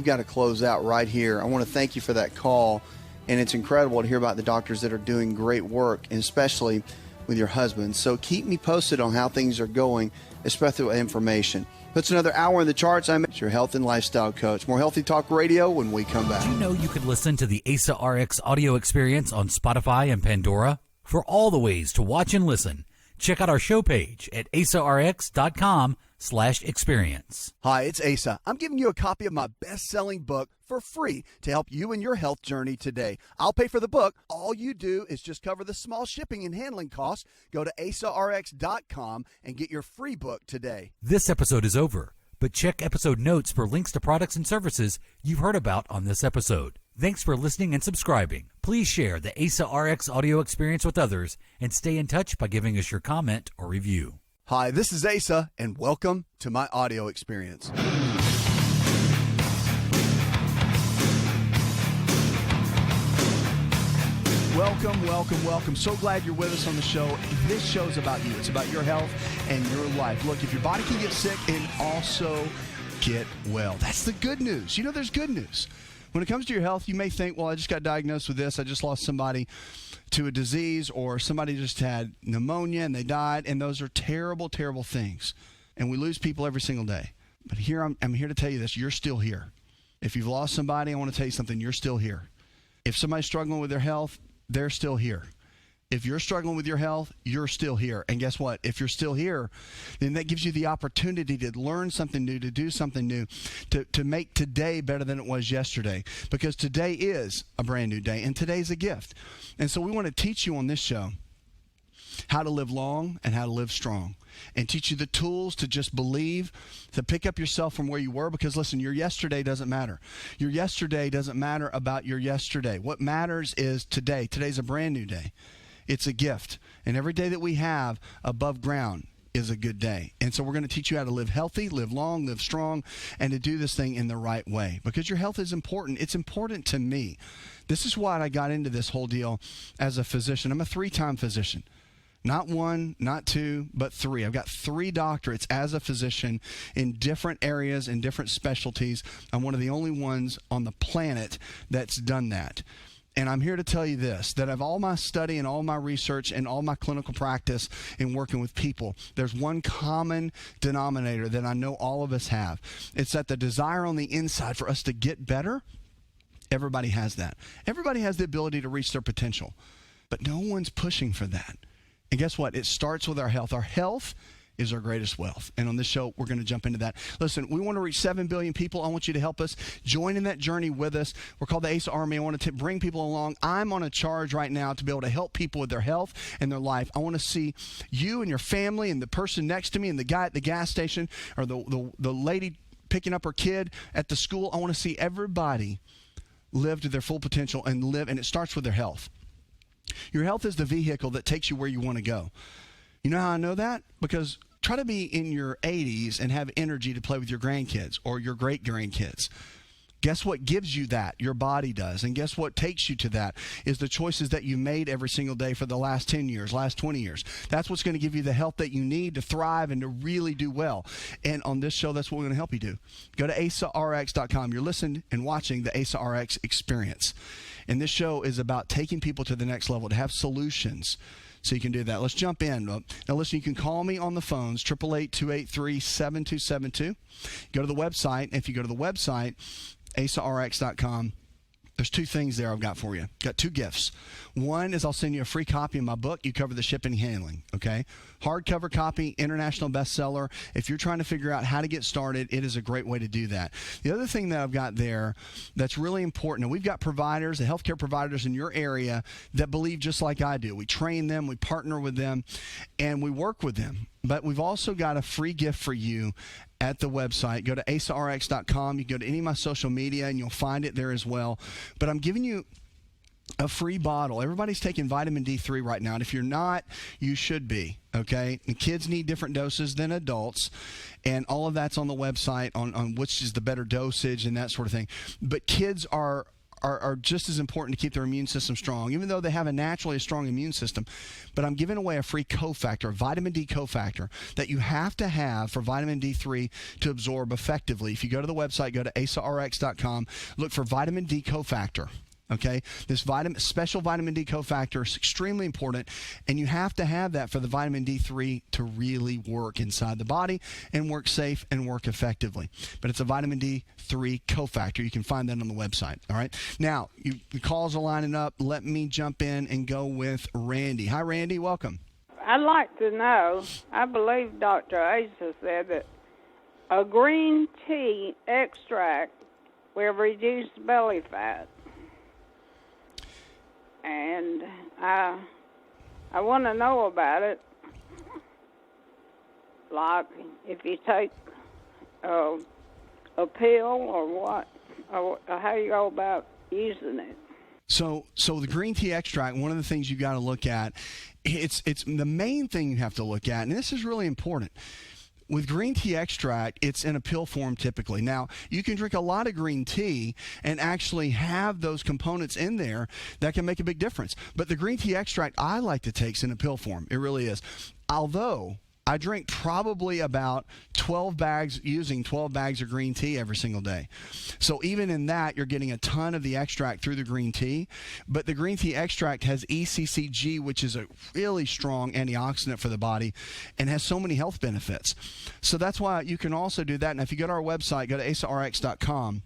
got to close out right here. I want to thank you for that call, and it's incredible to hear about the doctors that are doing great work, and especially with your husband. So keep me posted on how things are going, especially with information. Puts another hour in the charts. I'm your health and lifestyle coach. More Healthy Talk Radio when we come back. Did you know you could listen to the Asa Rx audio experience on Spotify and Pandora? For all the ways to watch and listen, check out our show page at asarx.com/experience. Hi, it's Asa. I'm giving you a copy of my best-selling book for free to help you in your health journey today. I'll pay for the book. All you do is just cover the small shipping and handling costs. Go to asarx.com and get your free book today. This episode is over, but check episode notes for links to products and services you've heard about on this episode. Thanks for listening and subscribing. Please share the Asa Rx audio experience with others and stay in touch by giving us your comment or review. Hi, this is Asa, and welcome to my audio experience. Welcome. So glad you're with us on the show. This show's about you. It's about your health and your life. Look, if your body can get sick and also get well, that's the good news. You know, there's good news. When it comes to your health, you may think, well, I just got diagnosed with this. I just lost somebody to a disease, or somebody just had pneumonia and they died. And those are terrible, terrible things. And we lose people every single day. But here, I'm here to tell you this. You're still here. If you've lost somebody, I want to tell you something. You're still here. If somebody's struggling with their health, they're still here. If you're struggling with your health, you're still here. And guess what? If you're still here, then that gives you the opportunity to learn something new, to do something new, to make today better than it was yesterday. Because today is a brand new day, and today's a gift. And so we want to teach you on this show how to live long and how to live strong, and teach you the tools to just believe, to pick up yourself from where you were. Because listen, your yesterday doesn't matter. Your yesterday doesn't matter about your yesterday. What matters is today. Today's a brand new day. It's a gift. And every day that we have above ground is a good day. And so we're going to teach you how to live healthy, live long, live strong, and to do this thing in the right way. Because your health is important. It's important to me. This is why I got into this whole deal as a physician. I'm a 3-time physician. Not 1, not 2, but 3. I've got 3 doctorates as a physician in different areas and different specialties. I'm one of the only ones on the planet that's done that. And I'm here to tell you this, that of all my study and all my research and all my clinical practice in working with people, there's one common denominator that I know all of us have. It's that the desire on the inside for us to get better, everybody has that. Everybody has the ability to reach their potential, but no one's pushing for that. And guess what? It starts with our health. Our health is our greatest wealth. And on this show, we're going to jump into that. Listen, we want to reach 7 billion people. I want you to help us. Join in that journey with us. We're called the Asa Army. I want to bring people along. I'm on a charge right now to be able to help people with their health and their life. I want to see you and your family and the person next to me and the guy at the gas station, or the lady picking up her kid at the school. I want to see everybody live to their full potential and live. And it starts with their health. Your health is the vehicle that takes you where you want to go. You know how I know that? Because try to be in your 80s and have energy to play with your grandkids or your great-grandkids. Guess what gives you that? Your body does. And guess what takes you to that is the choices that you made every single day for the last 10 years, last 20 years. That's what's going to give you the health that you need to thrive and to really do well. And on this show, that's what we're going to help you do. Go to asarx.com. You're listening and watching the Asa Rx Experience. And this show is about taking people to the next level, to have solutions so you can do that. Let's jump in. Now, listen, you can call me on the phones, 888-283-7272. Go to the website. If you go to the website, asarx.com, there's 2 things there I've got for you. Got 2 gifts. One is I'll send you a free copy of my book. You cover the shipping and handling, okay? Hardcover copy, international bestseller. If you're trying to figure out how to get started, it is a great way to do that. The other thing that I've got there that's really important, and we've got providers, the healthcare providers in your area that believe just like I do. We train them, we partner with them, and we work with them. But we've also got a free gift for you at the website. Go to asarx.com. You can go to any of my social media, and you'll find it there as well. But I'm giving you a free bottle. Everybody's taking vitamin D3 right now, and if you're not, you should be, okay? And kids need different doses than adults, and all of that's on the website on which is the better dosage and that sort of thing. But kids are just as important to keep their immune system strong, even though they have a naturally strong immune system. But I'm giving away a free cofactor, a vitamin D cofactor, that you have to have for vitamin D3 to absorb effectively. If you go to the website, go to asarx.com, look for vitamin D cofactor. Okay, this special vitamin D cofactor is extremely important, and you have to have that for the vitamin D3 to really work inside the body and work safe and work effectively. But it's a vitamin D3 cofactor. You can find that on the website. All right. Now, the calls are lining up. Let me jump in and go with Randy. Hi, Randy. Welcome. I'd like to know, I believe Dr. Asa said that a green tea extract will reduce belly fat. And I want to know about it. Like, if you take a pill or what? Or how you go about using it? So the green tea extract, one of the things you got to look at, it's the main thing you have to look at, and this is really important. With green tea extract, it's in a pill form typically. Now, you can drink a lot of green tea and actually have those components in there that can make a big difference. But the green tea extract I like to take is in a pill form. It really is. Although I drink probably about 12 bags of green tea every single day. So even in that, you're getting a ton of the extract through the green tea. But the green tea extract has ECCG, which is a really strong antioxidant for the body and has so many health benefits. So that's why you can also do that. And if you go to our website, go to asarx.com.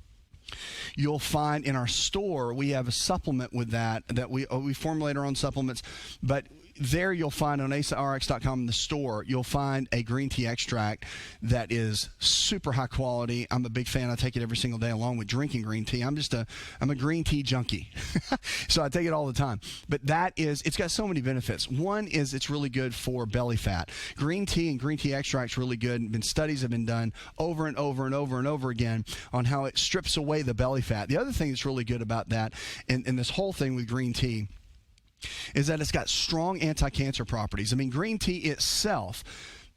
You'll find in our store we have a supplement with that we formulate our own supplements, but there you'll find on asarx.com in the store, you'll find a green tea extract that is super high quality. I'm a big fan. I take it every single day along with drinking green tea. I'm a green tea junkie. So I take it all the time. But it's got so many benefits. One is it's really good for belly fat. Green tea and green tea extract's really good. Studies have been done over and over and over and over again on how it strips away the belly fat. The other thing that's really good about that and this whole thing with green tea is that it's got strong anti-cancer properties. I mean, green tea itself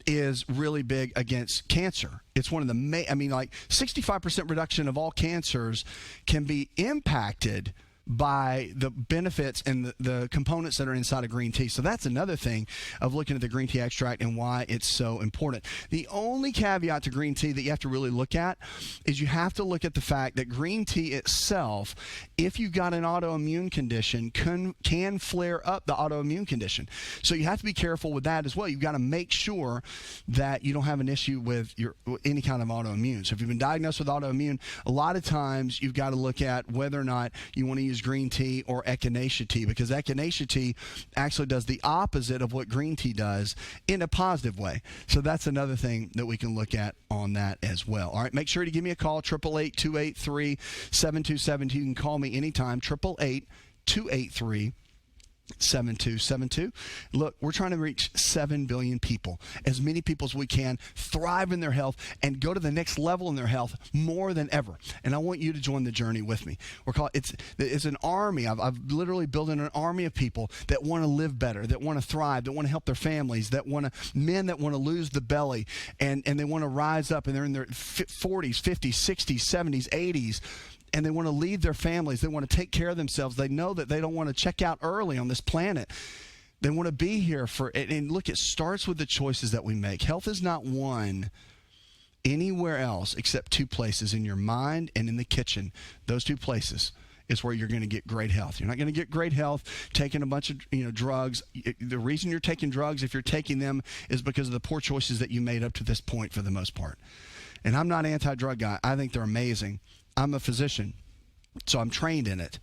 is really big against cancer. It's one of the 65% reduction of all cancers can be impacted by the benefits and the components that are inside of green tea. So that's another thing of looking at the green tea extract and why it's so important. The only caveat to green tea that you have to really look at is you have to look at the fact that green tea itself, if you've got an autoimmune condition, can flare up the autoimmune condition. So you have to be careful with that as well. You've got to make sure that you don't have an issue with any kind of autoimmune. So if you've been diagnosed with autoimmune, a lot of times you've got to look at whether or not you want to use green tea or echinacea tea, because echinacea tea actually does the opposite of what green tea does in a positive way. So that's another thing that we can look at on that as well. All right, make sure to give me a call, 888-283-7272. You can call me anytime, 888-283-7272. 7272. Look, we're trying to reach 7 billion people, as many people as we can, thrive in their health and go to the next level in their health more than ever. And I want you to join the journey with me. It's an army. I've literally built an army of people that want to live better, that want to thrive, that want to help their families, men that want to lose the belly and they want to rise up, and they're in their 40s, 50s, 60s, 70s, 80s. And they want to lead their families. They want to take care of themselves. They know that they don't want to check out early on this planet. They want to be here and look, it starts with the choices that we make. Health is not won anywhere else except two places, in your mind and in the kitchen. Those two places is where you're going to get great health. You're not going to get great health taking a bunch of drugs. The reason you're taking drugs, if you're taking them, is because of the poor choices that you made up to this point for the most part. And I'm not an anti-drug guy. I think they're amazing. I'm a physician, so I'm trained in it.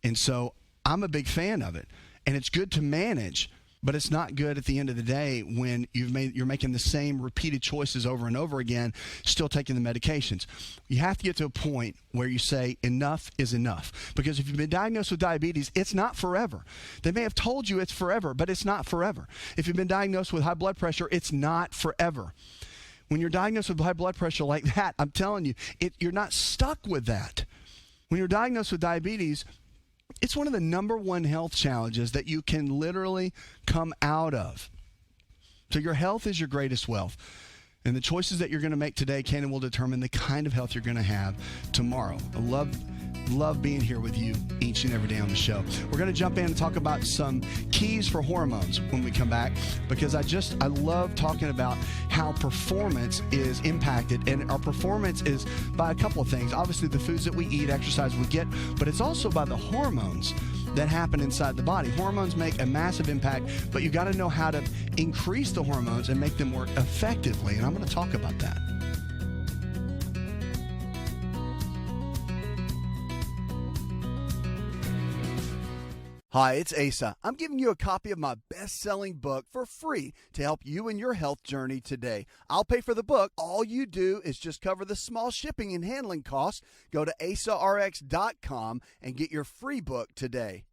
And so I'm a big fan of it. And it's good to manage, but it's not good at the end of the day when you're making the same repeated choices over and over again, still taking the medications. You have to get to a point where you say enough is enough. Because if you've been diagnosed with diabetes, it's not forever. They may have told you it's forever, but it's not forever. If you've been diagnosed with high blood pressure, it's not forever. When you're diagnosed with high blood pressure like that, I'm telling you, you're not stuck with that. When you're diagnosed with diabetes, it's one of the number one health challenges that you can literally come out of. So your health is your greatest wealth. And the choices that you're going to make today can and will determine the kind of health you're going to have tomorrow. I love being here with you each and every day on the show. We're going to jump in and talk about some keys for hormones when we come back, because I love talking about how performance is impacted. And our performance is by a couple of things. Obviously, the foods that we eat, exercise we get, but it's also by the hormones that happen inside the body. Hormones make a massive impact, but you got to know how to increase the hormones and make them work effectively. And I'm going to talk about that. Hi, it's Asa. I'm giving you a copy of my best-selling book for free to help you in your health journey today. I'll pay for the book. All you do is just cover the small shipping and handling costs. Go to asarx.com and get your free book today.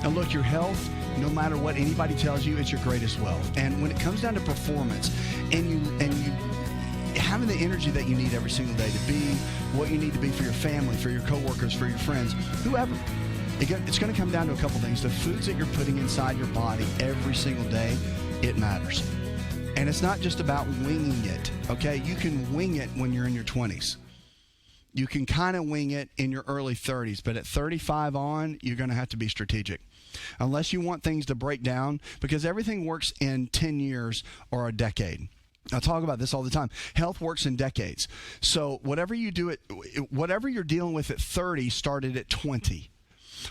Now look, your health no matter what anybody tells you, it's your greatest wealth. And when it comes down to performance, and you having the energy that you need every single day to be what you need to be for your family, for your coworkers, for your friends, whoever, it's going to come down to a couple things. The foods that you're putting inside your body every single day, it matters. And it's not just about winging it, okay? You can wing it when you're in your 20s. You can kind of wing it in your early 30s, but at 35 on, you're going to have to be strategic. Unless you want things to break down, because everything works in 10 years or a decade. I talk about this all the time. Health works in decades. So whatever you do, whatever you're dealing with at 30 started at 20.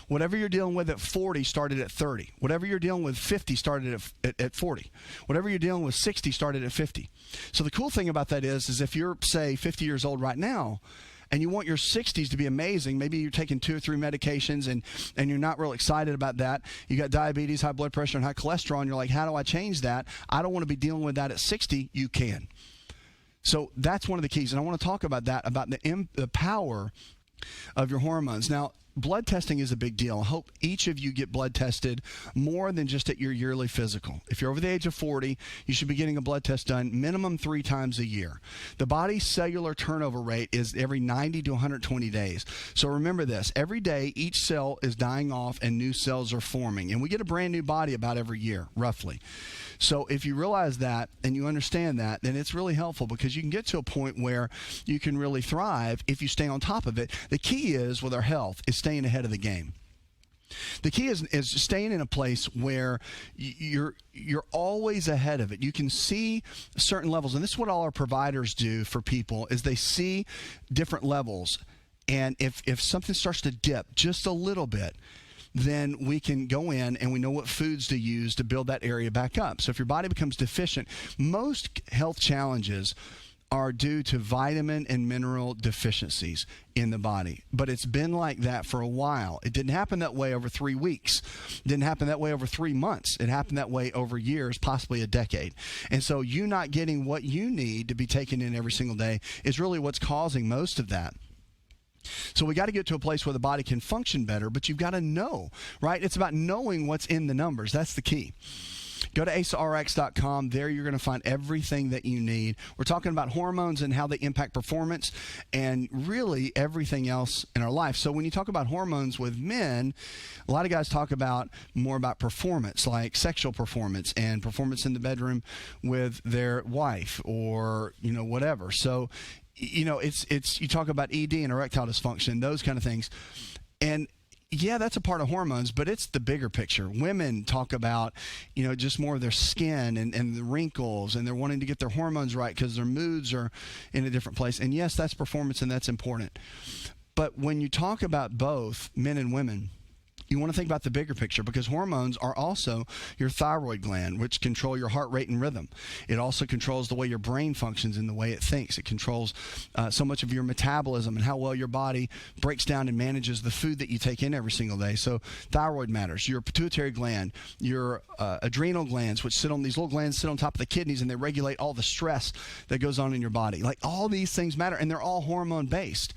Whatever you're dealing with at 40 started at 30. Whatever you're dealing with 50 started at 40. Whatever you're dealing with 60 started at 50. So the cool thing about that is if you're, say, 50 years old right now, and you want your 60s to be amazing, maybe you're taking 2 or 3 medications and you're not real excited about that. You got diabetes, high blood pressure, and high cholesterol, and you're like, how do I change that? I don't want to be dealing with that at 60. You can. So that's one of the keys, and I want to talk about that, about the power of your hormones. Now, blood testing is a big deal. I hope each of you get blood tested more than just at your yearly physical. If you're over the age of 40, you should be getting a blood test done minimum 3 times a year. The body's cellular turnover rate is every 90 to 120 days. So remember this, every day each cell is dying off and new cells are forming. And we get a brand new body about every year, roughly. So if you realize that and you understand that, then it's really helpful because you can get to a point where you can really thrive if you stay on top of it. The key is with our health is staying ahead of the game. The key is staying in a place where you're always ahead of it. You can see certain levels, and this is what all our providers do for people is they see different levels. And if something starts to dip just a little bit, then we can go in and we know what foods to use to build that area back up. So if your body becomes deficient, most health challenges are due to vitamin and mineral deficiencies in the body. But it's been like that for a while. It didn't happen that way over 3 weeks. It didn't happen that way over 3 months. It happened that way over years, possibly a decade. And so you not getting what you need to be taken in every single day is really what's causing most of that. So we got to get to a place where the body can function better, but you've got to know, right? It's about knowing what's in the numbers. That's the key. Go to asarx.com. There you're going to find everything that you need. We're talking about hormones and how they impact performance and really everything else in our life. So when you talk about hormones with men, a lot of guys talk about more about performance, like sexual performance and performance in the bedroom with their wife or, whatever. So, it's you talk about ED and erectile dysfunction, those kind of things. And yeah, that's a part of hormones, but it's the bigger picture. Women talk about, just more of their skin and the wrinkles, and they're wanting to get their hormones right because their moods are in a different place. And yes, that's performance and that's important. But when you talk about both men and women, you want to think about the bigger picture because hormones are also your thyroid gland, which control your heart rate and rhythm. It also controls the way your brain functions and the way it thinks. It controls so much of your metabolism and how well your body breaks down and manages the food that you take in every single day. So thyroid matters. Your pituitary gland, your adrenal glands, which these little glands sit on top of the kidneys and they regulate all the stress that goes on in your body. Like all these things matter and they're all hormone based.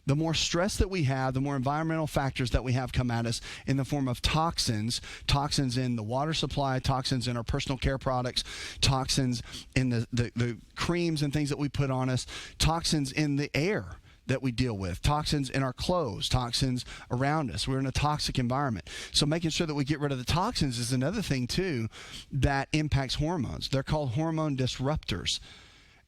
The more stress that we have, the more environmental factors that we have come at us in the form of toxins in the water supply, toxins in our personal care products, toxins in the creams and things that we put on us, toxins in the air that we deal with, toxins in our clothes, toxins around us. We're in a toxic environment. So making sure that we get rid of the toxins is another thing, too, that impacts hormones. They're called hormone disruptors.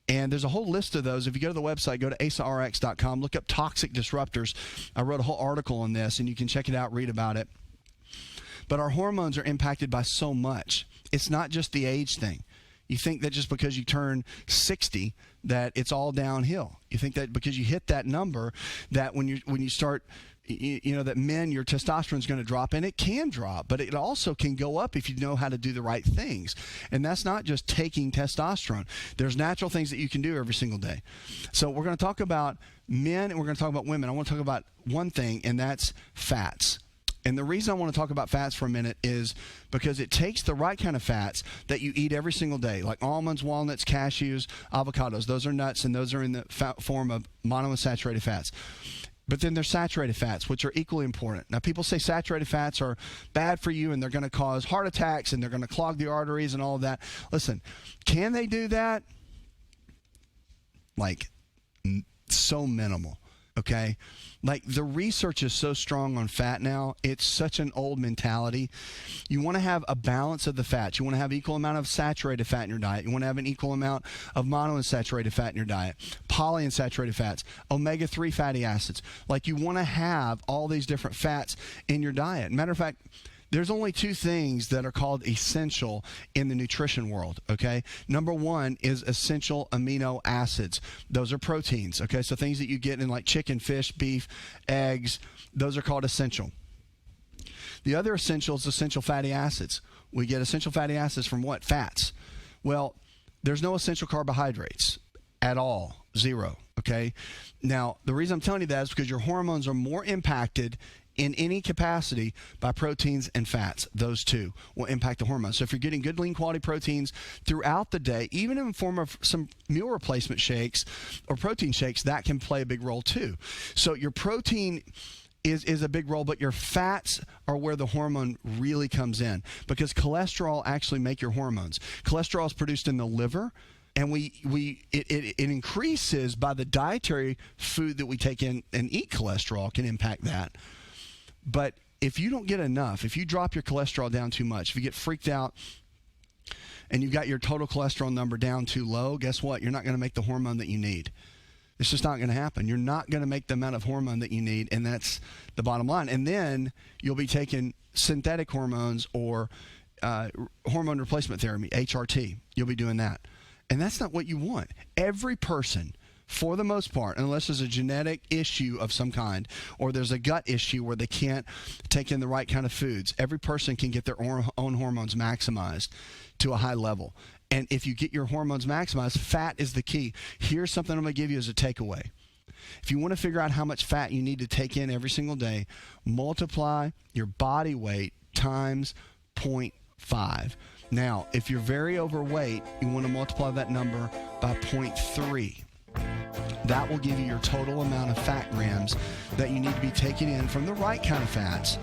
And there's a whole list of those. If you go to the website, go to asarx.com, look up toxic disruptors. I wrote a whole article on this, and you can check it out, read about it. But our hormones are impacted by so much. It's not just the age thing. You think that just because you turn 60 that it's all downhill. You think that because you hit that number that when you start that men, your testosterone is going to drop, and it can drop, but it also can go up if you know how to do the right things. And that's not just taking testosterone. There's natural things that you can do every single day. So we're going to talk about men and we're going to talk about women. I want to talk about one thing, and that's fats. And the reason I want to talk about fats for a minute is because it takes the right kind of fats that you eat every single day, like almonds, walnuts, cashews, avocados. Those are nuts, and those are in the form of monounsaturated fats. But then there's saturated fats, which are equally important. Now, people say saturated fats are bad for you and they're going to cause heart attacks and they're going to clog the arteries and all of that. Listen, can they do that? Like, so minimal, okay? Like, the research is so strong on fat now. It's such an old mentality. You want to have a balance of the fats. You want to have equal amount of saturated fat in your diet. You want to have an equal amount of monounsaturated fat in your diet, polyunsaturated fats, omega-3 fatty acids. Like, you want to have all these different fats in your diet. Matter of fact, there's only two things that are called essential in the nutrition world, okay? Number one is essential amino acids. Those are proteins, okay? So things that you get in like chicken, fish, beef, eggs, those are called essential. The other essential is essential fatty acids. We get essential fatty acids from what? Fats. Well, there's no essential carbohydrates at all. Zero, okay? Now, the reason I'm telling you that is because your hormones are more impacted in any capacity by proteins and fats. Those two will impact the hormones. So if you're getting good lean quality proteins throughout the day, even in the form of some meal replacement shakes or protein shakes, that can play a big role too. So your protein is a big role, but your fats are where the hormone really comes in, because cholesterol actually make your hormones. Cholesterol is produced in the liver, and it increases by the dietary food that we take in, and eat cholesterol can impact that. But if you don't get enough, if you drop your cholesterol down too much, if you get freaked out and you've got your total cholesterol number down too low, guess what? You're not going to make the hormone that you need. It's just not going to happen. You're not going to make the amount of hormone that you need, and that's the bottom line. And then you'll be taking synthetic hormones or hormone replacement therapy, HRT. You'll be doing that. And that's not what you want. Every person, for the most part, unless there's a genetic issue of some kind or there's a gut issue where they can't take in the right kind of foods, every person can get their own hormones maximized to a high level. And if you get your hormones maximized, fat is the key. Here's something I'm going to give you as a takeaway. If you want to figure out how much fat you need to take in every single day, multiply your body weight times 0.5. Now, if you're very overweight, you want to multiply that number by 0.3. That will give you your total amount of fat grams that you need to be taking in from the right kind of fats,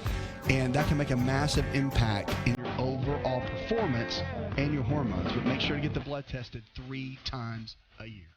and that can make a massive impact in your overall performance and your hormones. But make sure to get the blood tested 3 times a year.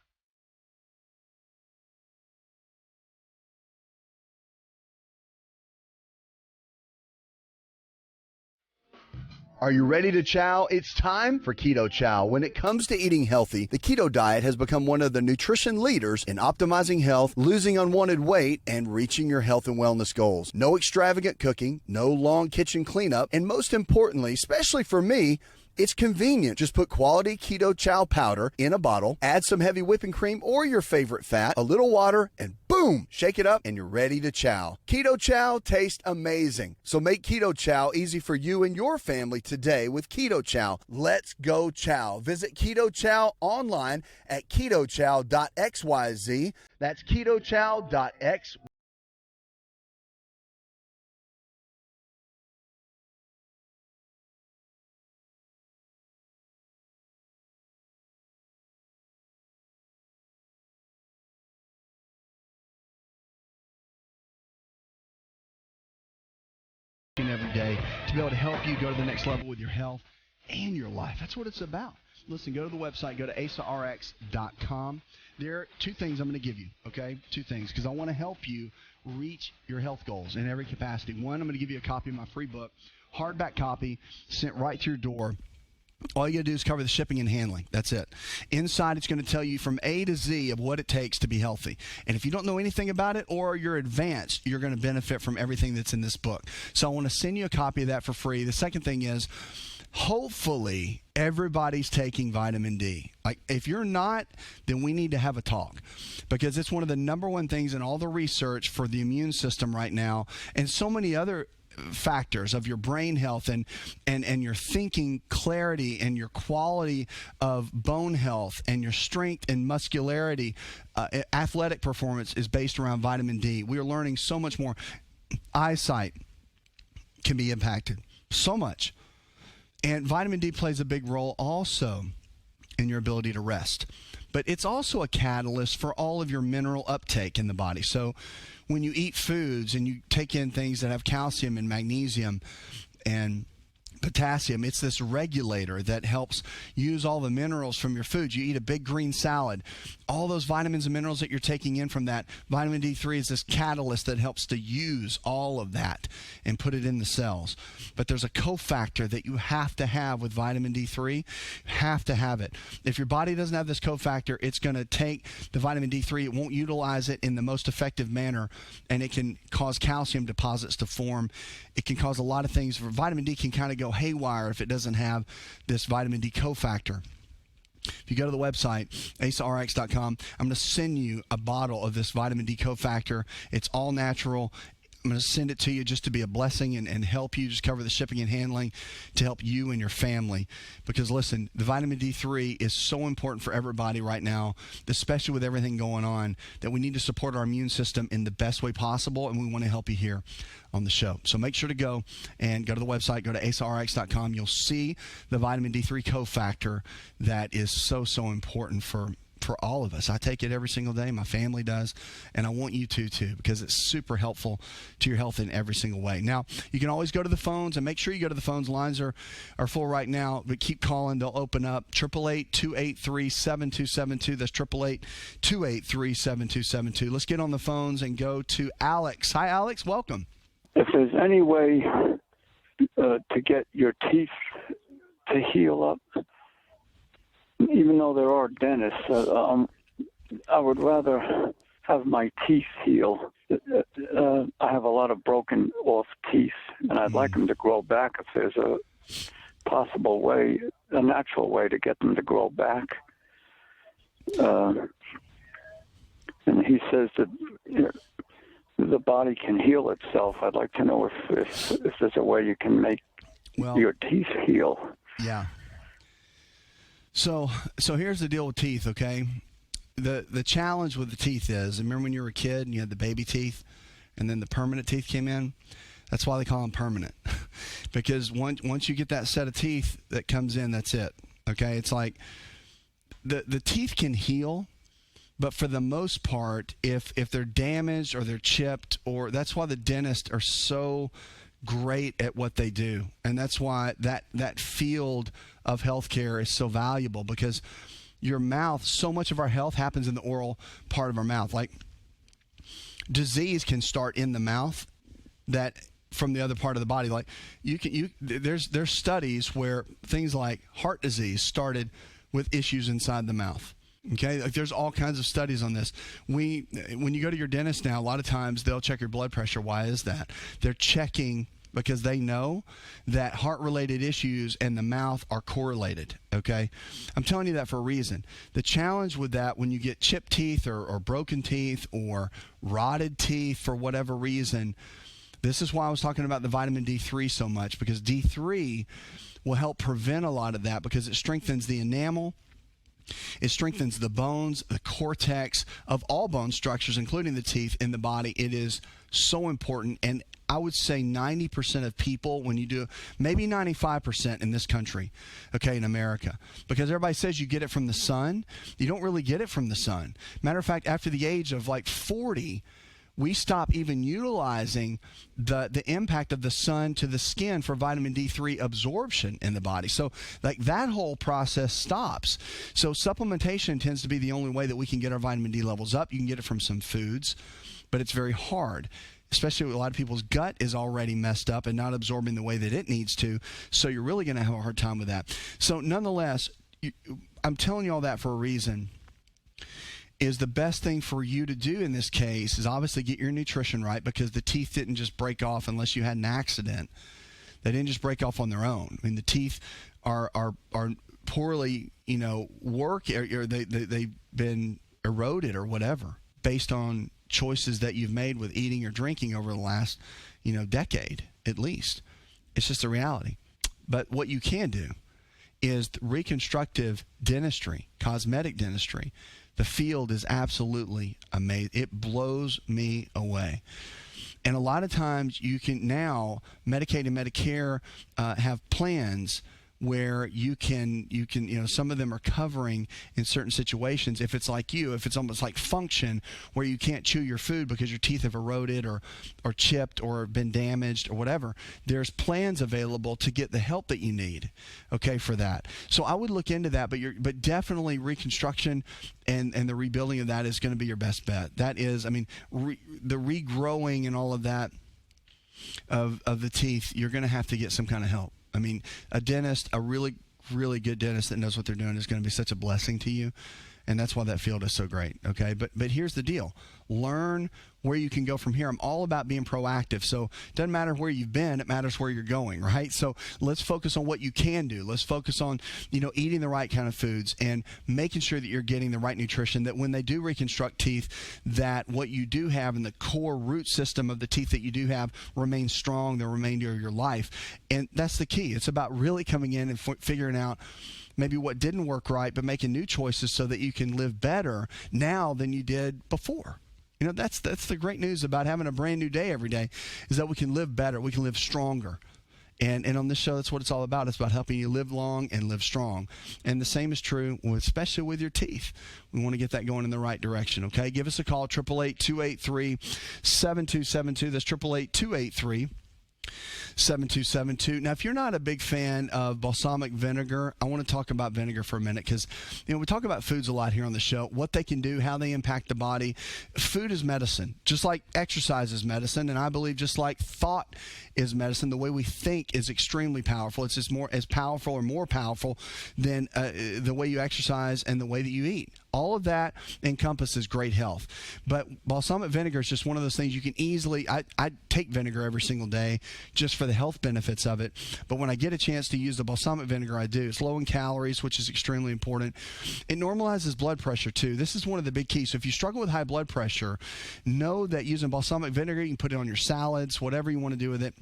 Are you ready to chow? It's time for Keto Chow. When it comes to eating healthy, the keto diet has become one of the nutrition leaders in optimizing health, losing unwanted weight, and reaching your health and wellness goals. No extravagant cooking, no long kitchen cleanup, and most importantly, especially for me, it's convenient. Just put quality Keto Chow powder in a bottle, add some heavy whipping cream or your favorite fat, a little water, and boom, shake it up and you're ready to chow. Keto Chow tastes amazing. So make Keto Chow easy for you and your family today with Keto Chow. Let's go chow. Visit Keto Chow online at ketochow.xyz. That's ketochow.xyz. Every day to be able to help you go to the next level with your health and your life. That's what it's about. Listen, go to the website, go to asarx.com. There are 2 things I'm going to give you, okay? 2 things, because I want to help you reach your health goals in every capacity. One, I'm going to give you a copy of my free book, hardback copy, sent right to your door. All you got to do is cover the shipping and handling. That's it. Inside, it's going to tell you from A to Z of what it takes to be healthy. And if you don't know anything about it or you're advanced, you're going to benefit from everything that's in this book. So I want to send you a copy of that for free. The second thing is, hopefully, everybody's taking vitamin D. Like, if you're not, then we need to have a talk, because it's one of the number one things in all the research for the immune system right now, and so many other factors of your brain health and your thinking clarity and your quality of bone health and your strength and muscularity, athletic performance is based around vitamin D. We are learning so much more. Eyesight can be impacted so much. And vitamin D plays a big role also in your ability to rest. But it's also a catalyst for all of your mineral uptake in the body. So when you eat foods and you take in things that have calcium and magnesium and potassium, it's this regulator that helps use all the minerals from your food. You eat a big green salad, all those vitamins and minerals that you're taking in from that. Vitamin D3 is this catalyst that helps to use all of that and put it in the cells. But there's a cofactor that you have to have with vitamin D3. You have to have it. If your body doesn't have this cofactor, it's going to take the vitamin D3, it won't utilize it in the most effective manner, and it can cause calcium deposits to form. It can cause a lot of things. Vitamin D can kind of go haywire if it doesn't have this vitamin D cofactor. If you go to the website, asarx.com, I'm going to send you a bottle of this vitamin D cofactor. It's all natural. I'm going to send it to you just to be a blessing and help you just cover the shipping and handling to help you and your family. Because, listen, the vitamin D3 is so important for everybody right now, especially with everything going on, that we need to support our immune system in the best way possible, and we want to help you here on the show. So make sure to go to the website, go to asarx.com. You'll see the vitamin D3 cofactor that is so important for all of us. I take it every single day. My family does. And I want you to too, because it's super helpful to your health in every single way. Now, you can always go to the phones, and make sure you go to the phones. Lines are full right now, but keep calling. They'll open up. 888-283-7272. That's 888-283-7272. Let's get on the phones and go to Alex. Hi, Alex. Welcome. If there's any way to get your teeth to heal up, even though there are dentists, I would rather have my teeth heal. I have a lot of broken off teeth, and I'd like them to grow back if there's a possible way, a natural way to get them to grow back. And he says that the body can heal itself. I'd like to know if there's a way you can make your teeth heal. Yeah. So here's the deal with teeth, okay? The challenge with the teeth is, remember when you were a kid and you had the baby teeth and then the permanent teeth came in? That's why they call them permanent. Because once you get that set of teeth that comes in, that's it, okay? It's like the teeth can heal, but for the most part, if they're damaged or they're chipped, or that's why the dentists are so great at what they do. And that's why that field of healthcare is so valuable, because your mouth, so much of our health happens in the oral part of our mouth. Like, disease can start in the mouth that from the other part of the body. Like there's studies where things like heart disease started with issues inside the mouth. Okay, like there's all kinds of studies on this. When you go to your dentist now, a lot of times they'll check your blood pressure. Why is that? They're checking because they know that heart-related issues and the mouth are correlated, okay? I'm telling you that for a reason. The challenge with that, when you get chipped teeth or broken teeth or rotted teeth for whatever reason, this is why I was talking about the vitamin D3 so much, because D3 will help prevent a lot of that, because it strengthens the enamel. It strengthens the bones, the cortex of all bone structures, including the teeth in the body. It is so important. And I would say 90% of people, when you do, maybe 95% in this country, okay, in America, because everybody says you get it from the sun. You don't really get it from the sun. Matter of fact, after the age of like 40, we stop even utilizing the impact of the sun to the skin for vitamin D3 absorption in the body. So like that whole process stops. So supplementation tends to be the only way that we can get our vitamin D levels up. You can get it from some foods, but it's very hard, especially with a lot of people's gut is already messed up and not absorbing the way that it needs to. So you're really going to have a hard time with that. So nonetheless, I'm telling you all that for a reason. Is the best thing for you to do in this case is obviously get your nutrition right, because the teeth didn't just break off unless you had an accident. They didn't just break off on their own. I mean, the teeth are poorly, work, or they've been eroded or whatever based on choices that you've made with eating or drinking over the last, decade at least. It's just a reality. But what you can do is reconstructive dentistry, cosmetic dentistry. The field is absolutely amazing. It blows me away. And a lot of times you can now, Medicaid and Medicare have plans where you can, some of them are covering in certain situations. If it's like if it's almost like function where you can't chew your food because your teeth have eroded or chipped or been damaged or whatever, there's plans available to get the help that you need, okay, for that. So I would look into that, but definitely reconstruction and the rebuilding of that is going to be your best bet. That is, the regrowing and all of that of the teeth, you're going to have to get some kind of help. A dentist, a really, really good dentist that knows what they're doing is going to be such a blessing to you. And that's why that field is so great, okay? But here's the deal. Learn where you can go from here. I'm all about being proactive. So it doesn't matter where you've been. It matters where you're going, right? So let's focus on what you can do. Let's focus on, eating the right kind of foods and making sure that you're getting the right nutrition, that when they do reconstruct teeth, that what you do have in the core root system of the teeth that you do have remains strong the remainder of your life. And that's the key. It's about really coming in and figuring out maybe what didn't work right, but making new choices so that you can live better now than you did before. That's the great news about having a brand new day every day, is that we can live better, we can live stronger. And on this show, that's what it's all about. It's about helping you live long and live strong. And the same is true, especially with your teeth. We want to get that going in the right direction, okay? Give us a call, 888-283-7272. That's 888-283-7272. 7272. Now, if you're not a big fan of balsamic vinegar, I want to talk about vinegar for a minute, because we talk about foods a lot here on the show, what they can do, how they impact the body. Food is medicine, just like exercise is medicine, and I believe just like thought is medicine. The way we think is extremely powerful. It's just more powerful than the way you exercise and the way that you eat. All of that encompasses great health. But balsamic vinegar is just one of those things you can easily, I take vinegar every single day just for the health benefits of it. But when I get a chance to use the balsamic vinegar, I do. It's low in calories, which is extremely important. It normalizes blood pressure too. This is one of the big keys. So if you struggle with high blood pressure, know that using balsamic vinegar, you can put it on your salads, whatever you want to do with it.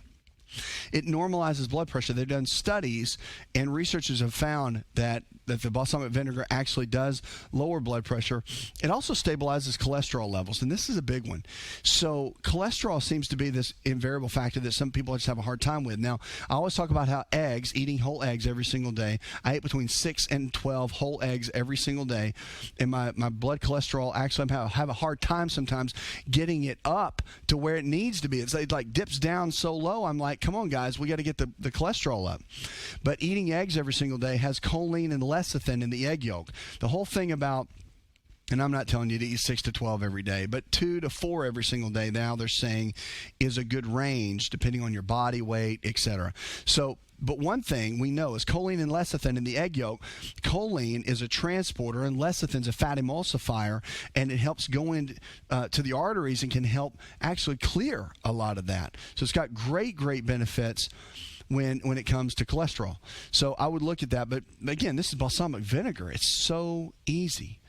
It normalizes blood pressure. They've done studies, and researchers have found that the balsamic vinegar actually does lower blood pressure. It also stabilizes cholesterol levels, and this is a big one. So cholesterol seems to be this invariable factor that some people just have a hard time with. Now, I always talk about how eating whole eggs every single day. I eat between 6 and 12 whole eggs every single day, and my blood cholesterol actually have a hard time sometimes getting it up to where it needs to be. It like dips down so low, I'm like, come on, guys, we got to get the cholesterol up. But eating eggs every single day has choline and lecithin in the egg yolk. The whole thing about, and I'm not telling you to eat 6 to 12 every day, but 2 to 4 every single day, now they're saying is a good range depending on your body weight, etc. So, but one thing we know is choline and lecithin in the egg yolk. Choline is a transporter, and lecithin is a fat emulsifier, and it helps go into to the arteries and can help actually clear a lot of that. So it's got great benefits when it comes to cholesterol. So I would look at that. But again, this is balsamic vinegar. It's so easy,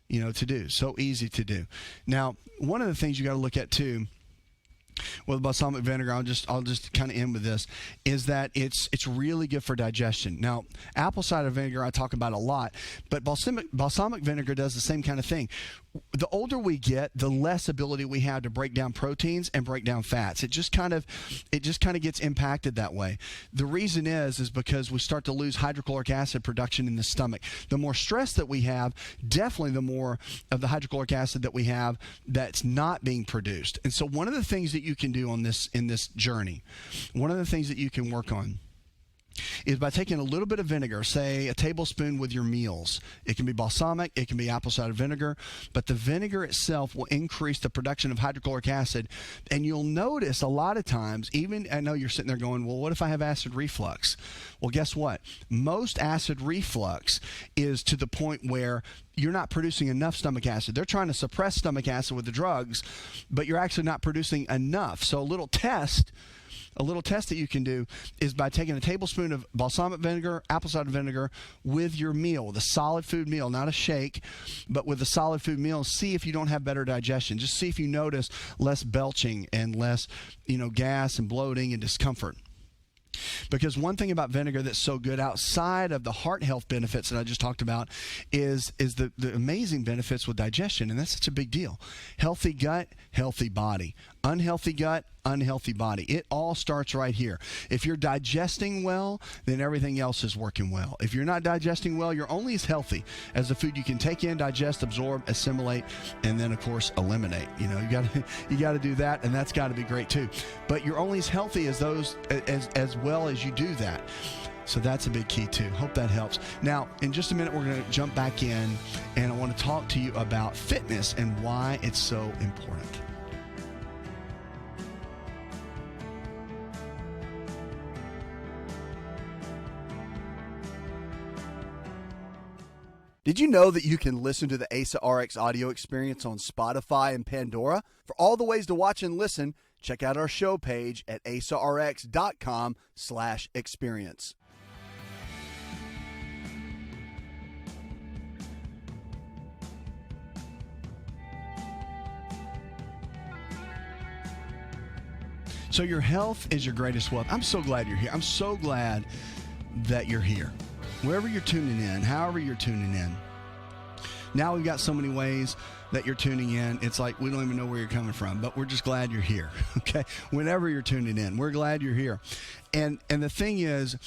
to do. So easy to do. Now, one of the things you got to look at too, with balsamic vinegar, I'll just kind of end with this, is that it's really good for digestion. Now, apple cider vinegar I talk about a lot, but balsamic vinegar does the same kind of thing. The older we get, the less ability we have to break down proteins and break down fats. It just kind of gets impacted that way. The reason is because we start to lose hydrochloric acid production in the stomach. The more stress that we have, definitely the more of the hydrochloric acid that we have that's not being produced. And so one of the things that you can do in this journey, one of the things that you can work on is by taking a little bit of vinegar, say a tablespoon with your meals. It can be balsamic, it can be apple cider vinegar, but the vinegar itself will increase the production of hydrochloric acid. And you'll notice a lot of times, even, I know you're sitting there going, well, what if I have acid reflux? Well, guess what? Most acid reflux is to the point where you're not producing enough stomach acid. They're trying to suppress stomach acid with the drugs, but you're actually not producing enough. So a little test that you can do is by taking a tablespoon of balsamic vinegar, apple cider vinegar with your meal, with a solid food meal, not a shake, but with a solid food meal. See if you don't have better digestion. Just see if you notice less belching and less, gas and bloating and discomfort. Because one thing about vinegar that's so good outside of the heart health benefits that I just talked about is the amazing benefits with digestion, and that's such a big deal. Healthy gut, healthy body. Unhealthy gut, unhealthy body. It all starts right here. If you're digesting well, then everything else is working well. If you're not digesting well, you're only as healthy as the food you can take in, digest, absorb, assimilate, and then, of course, eliminate. You got to do that, and that's got to be great too. But you're only as healthy as those as well as you do that. So that's a big key too. Hope that helps. Now, in just a minute, we're going to jump back in, and I want to talk to you about fitness and why it's so important. Did you know that you can listen to the Asa Rx audio experience on Spotify and Pandora? For all the ways to watch and listen, check out our show page at asarx.com/experience. So your health is your greatest wealth. I'm so glad you're here. I'm so glad that you're here. Wherever you're tuning in, however you're tuning in. Now we've got so many ways that you're tuning in. It's like we don't even know where you're coming from, but we're just glad you're here, okay? Whenever you're tuning in, we're glad you're here. And the thing is,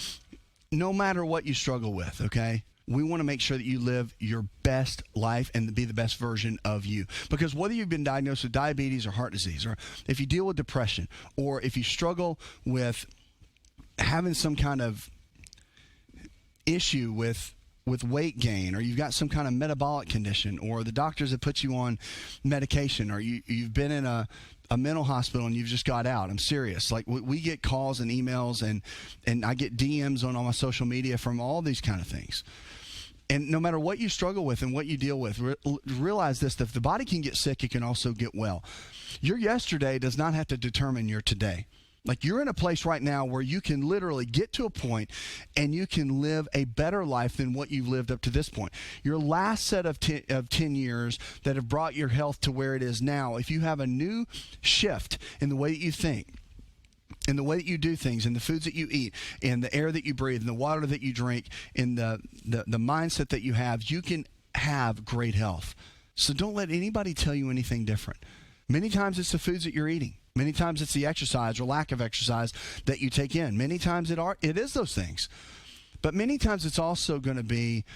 no matter what you struggle with, okay, we want to make sure that you live your best life and be the best version of you. Because whether you've been diagnosed with diabetes or heart disease, or if you deal with depression, or if you struggle with having some kind of issue with weight gain, or you've got some kind of metabolic condition, or the doctors have put you on medication, or you've been in a mental hospital and you've just got out. I'm serious. Like we get calls and emails and I get DMs on all my social media from all these kind of things. And no matter what you struggle with and what you deal with, realize this: if the body can get sick, it can also get well. Your yesterday does not have to determine your today. Like, you're in a place right now where you can literally get to a point and you can live a better life than what you've lived up to this point. Your last set of 10 years that have brought your health to where it is now, if you have a new shift in the way that you think, in the way that you do things, in the foods that you eat, in the air that you breathe, in the water that you drink, in the mindset that you can have great health. So don't let anybody tell you anything different. Many times it's the foods that you're eating. Many times it's the exercise or lack of exercise that you take in. Many times it is those things. But many times it's also going to be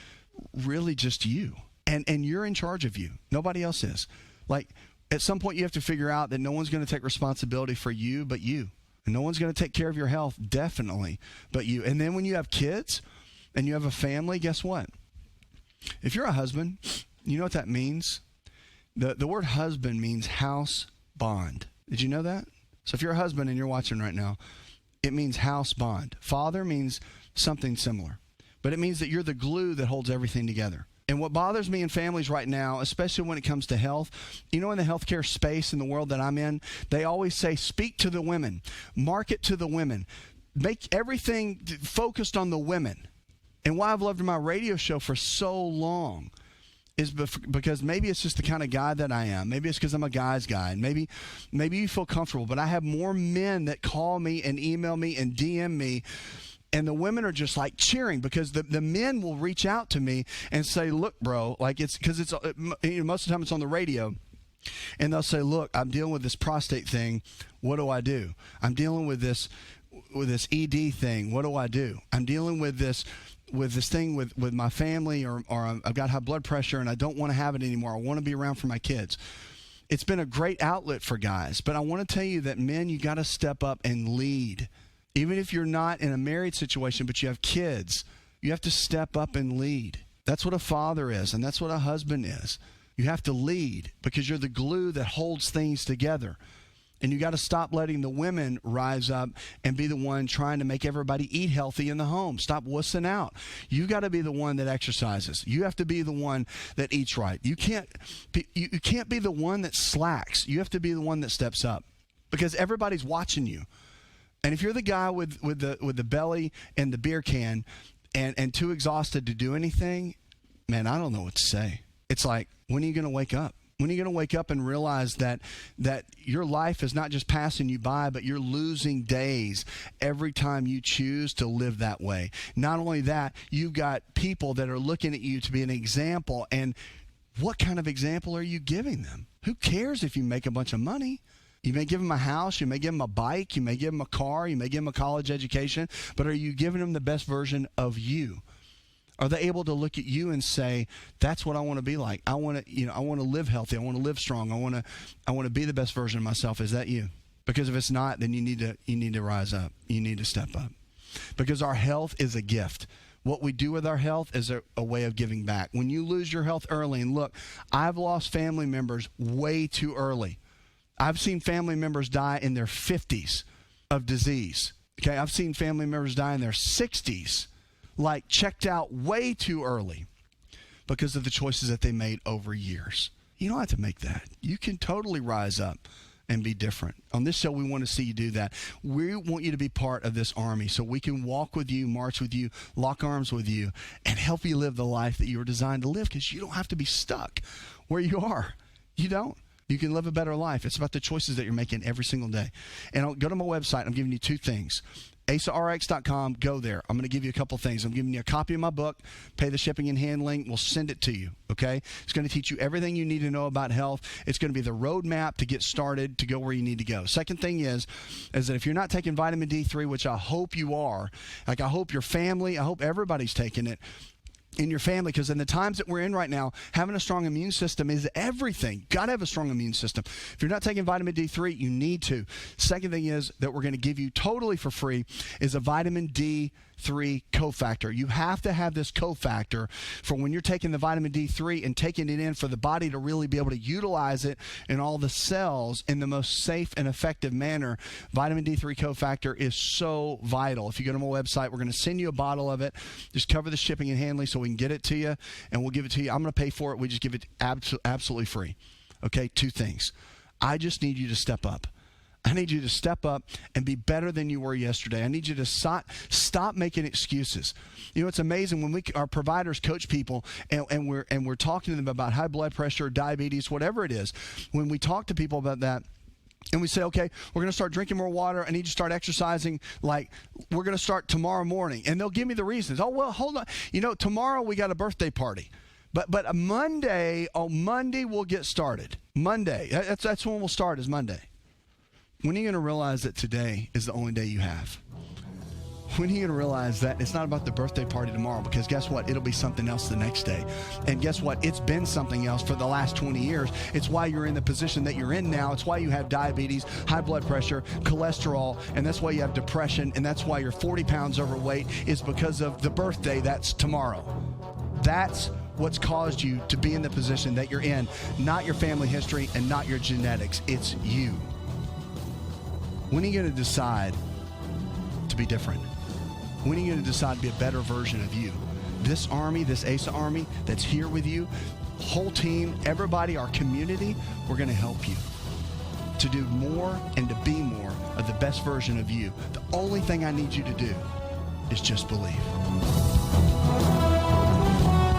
really just you. And you're in charge of you. Nobody else is. Like, at some point you have to figure out that no one's going to take responsibility for you but you. And no one's going to take care of your health, definitely, but you. And then when you have kids and you have a family, guess what? If you're a husband, you know what that means? The word husband means house bond. Did you know that? So if you're a husband and you're watching right now, it means house bond. Father means something similar, but it means that you're the glue that holds everything together. And what bothers me in families right now, especially when it comes to health, in the healthcare space in the world that I'm in, they always say, speak to the women, market to the women, make everything focused on the women. And why I've loved my radio show for so long is because maybe it's just the kind of guy that I am. Maybe it's because I'm a guy's guy. And maybe you feel comfortable. But I have more men that call me and email me and DM me. And the women are just like cheering because the men will reach out to me and say, look, bro, like it's because most of the time it's on the radio. And they'll say, look, I'm dealing with this prostate thing. What do I do? I'm dealing with this ED thing. What do I do? I'm dealing with this thing with my family, or I've got high blood pressure and I don't want to have it anymore. I want to be around for my kids. It's been a great outlet for guys, but I want to tell you that men, you got to step up and lead. Even if you're not in a married situation, but you have kids, you have to step up and lead. That's what a father is, and that's what a husband is. You have to lead because you're the glue that holds things together. And you got to stop letting the women rise up and be the one trying to make everybody eat healthy in the home. Stop wussing out. You got to be the one that exercises. You have to be the one that eats right. You can't be the one that slacks. You have to be the one that steps up because everybody's watching you. And if you're the guy with the belly and the beer can and too exhausted to do anything, man, I don't know what to say. It's like, when are you going to wake up? When are you going to wake up and realize that your life is not just passing you by, but you're losing days every time you choose to live that way? Not only that, you've got people that are looking at you to be an example. And what kind of example are you giving them? Who cares if you make a bunch of money? You may give them a house, you may give them a bike, you may give them a car, you may give them a college education, but are you giving them the best version of you? Are they able to look at you and say, that's what I want to be like? I want to live healthy. I want to live strong. I want to be the best version of myself. Is that you? Because if it's not, then you need to rise up. You need to step up. Because our health is a gift. What we do with our health is a way of giving back. When you lose your health early, and look, I've lost family members way too early. I've seen family members die in their 50s of disease. Okay, I've seen family members die in their 60s, like checked out way too early because of the choices that they made over years. You don't have to make that. You can totally rise up and be different. On this show, we want to see you do that. We want you to be part of this army so we can walk with you, march with you, lock arms with you, and help you live the life that you were designed to live, because you don't have to be stuck where you are. You don't. You can live a better life. It's about the choices that you're making every single day. And go to my website. I'm giving you two things. AsaRx.com, go there. I'm going to give you a couple things. I'm giving you a copy of my book, Pay the Shipping and Handling. We'll send it to you, okay? It's going to teach you everything you need to know about health. It's going to be the roadmap to get started to go where you need to go. Second thing is that if you're not taking vitamin D3, which I hope you are, like I hope your family, I hope everybody's taking it, in your family, because in the times that we're in right now, having a strong immune system is everything. Got to have a strong immune system. If you're not taking vitamin D3, you need to. Second thing is that we're going to give you totally for free is a vitamin D3 cofactor. You have to have this cofactor for when you're taking the vitamin D3 and taking it in for the body to really be able to utilize it in all the cells in the most safe and effective manner. Vitamin D3 cofactor is so vital. If you go to my website, we're going to send you a bottle of it. Just cover the shipping and handling so we can get it to you, and we'll give it to you. I'm going to pay for it. We just give it absolutely free. Okay, two things. I just need you to step up. I need you to step up and be better than you were yesterday. I need you to stop making excuses. You know, it's amazing when our providers coach people and we're talking to them about high blood pressure, diabetes, whatever it is. When we talk to people about that, and we say, okay, we're going to start drinking more water. I need you to start exercising. Like, we're going to start tomorrow morning. And they'll give me the reasons. Oh, well, hold on. You know, tomorrow we got a birthday party. But on Monday we'll get started. Monday. That's when we'll start, is Monday. When are you going to realize that today is the only day you have? When are you going to realize that it's not about the birthday party tomorrow? Because guess what? It'll be something else the next day. And guess what? It's been something else for the last 20 years. It's why you're in the position that you're in now. It's why you have diabetes, high blood pressure, cholesterol, and that's why you have depression, and that's why you're 40 pounds overweight, is because of the birthday that's tomorrow. That's what's caused you to be in the position that you're in, not your family history and not your genetics. It's you. When are you going to decide to be different? When are you going to decide to be a better version of you? This army, this Asa army that's here with you, whole team, everybody, our community, we're going to help you to do more and to be more of the best version of you. The only thing I need you to do is just believe.